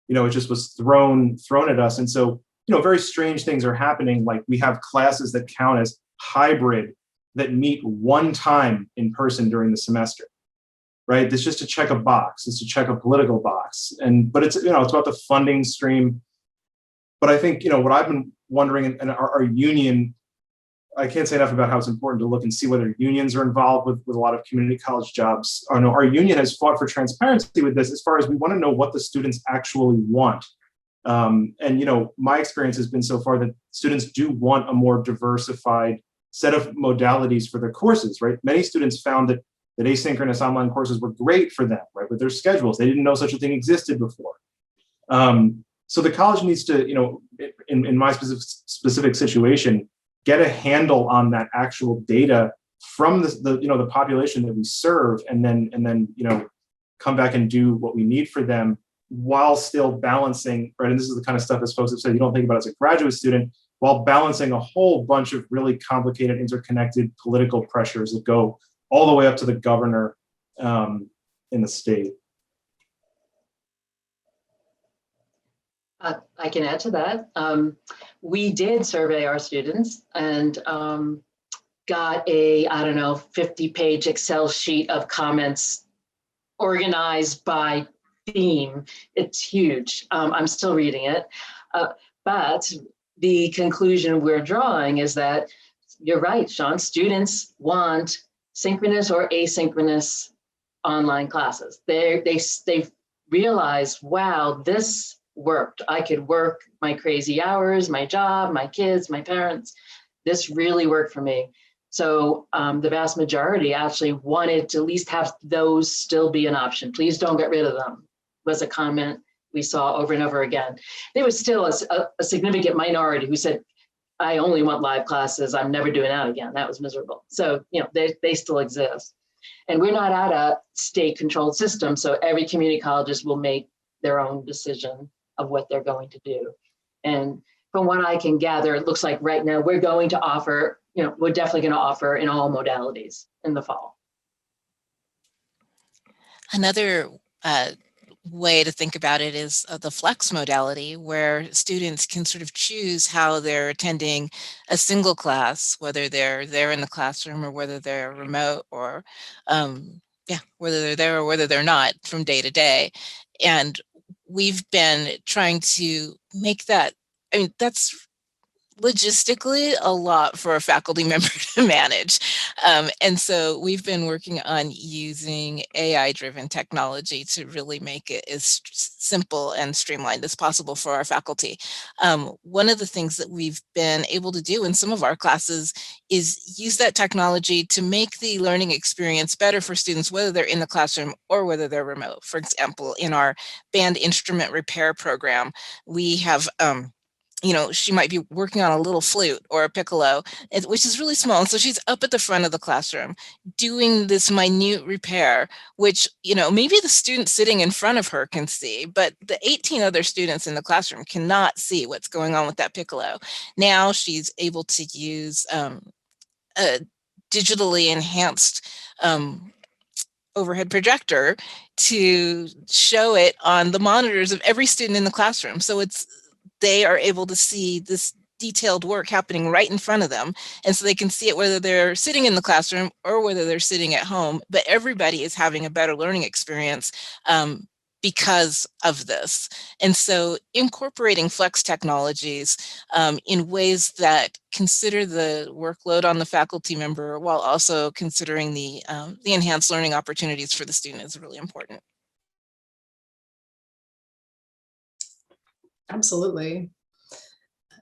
S6: it just was thrown at us. And so, very strange things are happening. Like we have classes that count as hybrid that meet one time in person during the semester, right? It's just to check a box. It's to check a political box. But it's, it's about the funding stream. But I think, what I've been wondering, and our union, I can't say enough about how it's important to look and see whether unions are involved with a lot of community college jobs. Our union has fought for transparency with this, as far as we want to know what the students actually want. My experience has been so far that students do want a more diversified set of modalities for their courses, right? Many students found that asynchronous online courses were great for them, right? With their schedules, they didn't know such a thing existed before. So the college needs to, in my specific situation, get a handle on that actual data from the population that we serve, and then come back and do what we need for them, while still balancing, right? And this is the kind of stuff, as folks have said, you don't think about as a graduate student, while balancing a whole bunch of really complicated, interconnected political pressures that go all the way up to the governor in the state.
S4: I can add to that. We did survey our students and got a, 50-page Excel sheet of comments organized by theme. It's huge. I'm still reading it. But the conclusion we're drawing is that you're right, Sean, students want synchronous or asynchronous online classes. They realize, wow, this worked. I could work my crazy hours, my job, my kids, my parents. This really worked for me. So the vast majority actually wanted to at least have those still be an option. Please don't get rid of them, was a comment we saw over and over again. There was still a significant minority who said, I only want live classes. I'm never doing that again. That was miserable. So, they still exist. And we're not at a state controlled system. So every community colleges will make their own decision of what they're going to do. And from what I can gather, it looks like right now we're going to offer, we're definitely going to offer in all modalities in the fall.
S5: Another way to think about it is the flex modality, where students can sort of choose how they're attending a single class, whether they're there in the classroom or whether they're remote, or whether they're there or whether they're not, from day to day. And we've been trying to make that, that's logistically a lot for a faculty member to manage. And so we've been working on using AI-driven technology to really make it as simple and streamlined as possible for our faculty. One of the things that we've been able to do in some of our classes is use that technology to make the learning experience better for students, whether they're in the classroom or whether they're remote. For example, in our band instrument repair program, we have she might be working on a little flute or a piccolo, which is really small. And so she's up at the front of the classroom doing this minute repair, which, maybe the student sitting in front of her can see, but the 18 other students in the classroom cannot see what's going on with that piccolo. Now she's able to use a digitally enhanced overhead projector to show it on the monitors of every student in the classroom. So they are able to see this detailed work happening right in front of them. And so they can see it whether they're sitting in the classroom or whether they're sitting at home, but everybody is having a better learning experience because of this. And so incorporating flex technologies in ways that consider the workload on the faculty member while also considering the enhanced learning opportunities for the student is really important.
S1: Absolutely.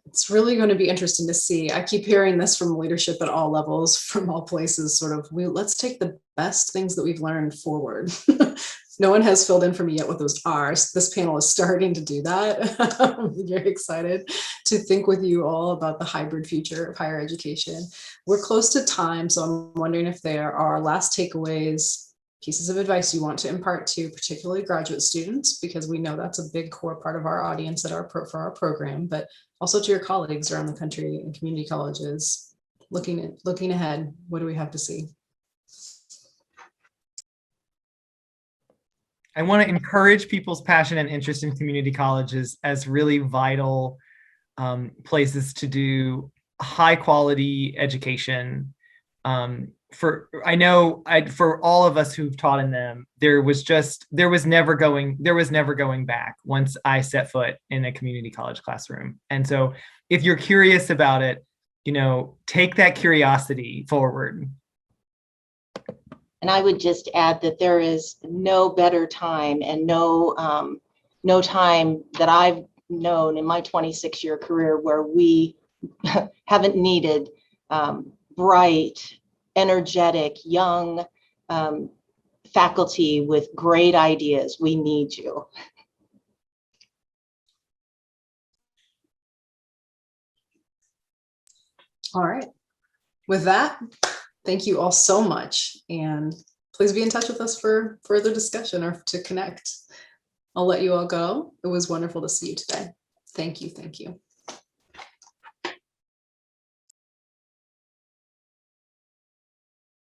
S1: It's really going to be interesting to see. I keep hearing this from leadership at all levels, from all places, sort of, let's take the best things that we've learned forward. No one has filled in for me yet what those are. So this panel is starting to do that. I'm very excited to think with you all about the hybrid future of higher education. We're close to time, so I'm wondering if there are last takeaways, pieces of advice you want to impart to particularly graduate students, because we know that's a big core part of our audience for our program, but also to your colleagues around the country and community colleges. Looking ahead, what do we have to see?
S2: I want to encourage people's passion and interest in community colleges as really vital places to do high quality education. For all of us who've taught in them, there was never going back once I set foot in a community college classroom. And so if you're curious about it, take that curiosity forward.
S3: And I would just add that there is no better time and no time that I've known in my 26-year career where we haven't needed bright, energetic, young faculty with great ideas. We need you.
S1: All right. With that, thank you all so much. And please be in touch with us for further discussion or to connect. I'll let you all go. It was wonderful to see you today. Thank you. Thank you.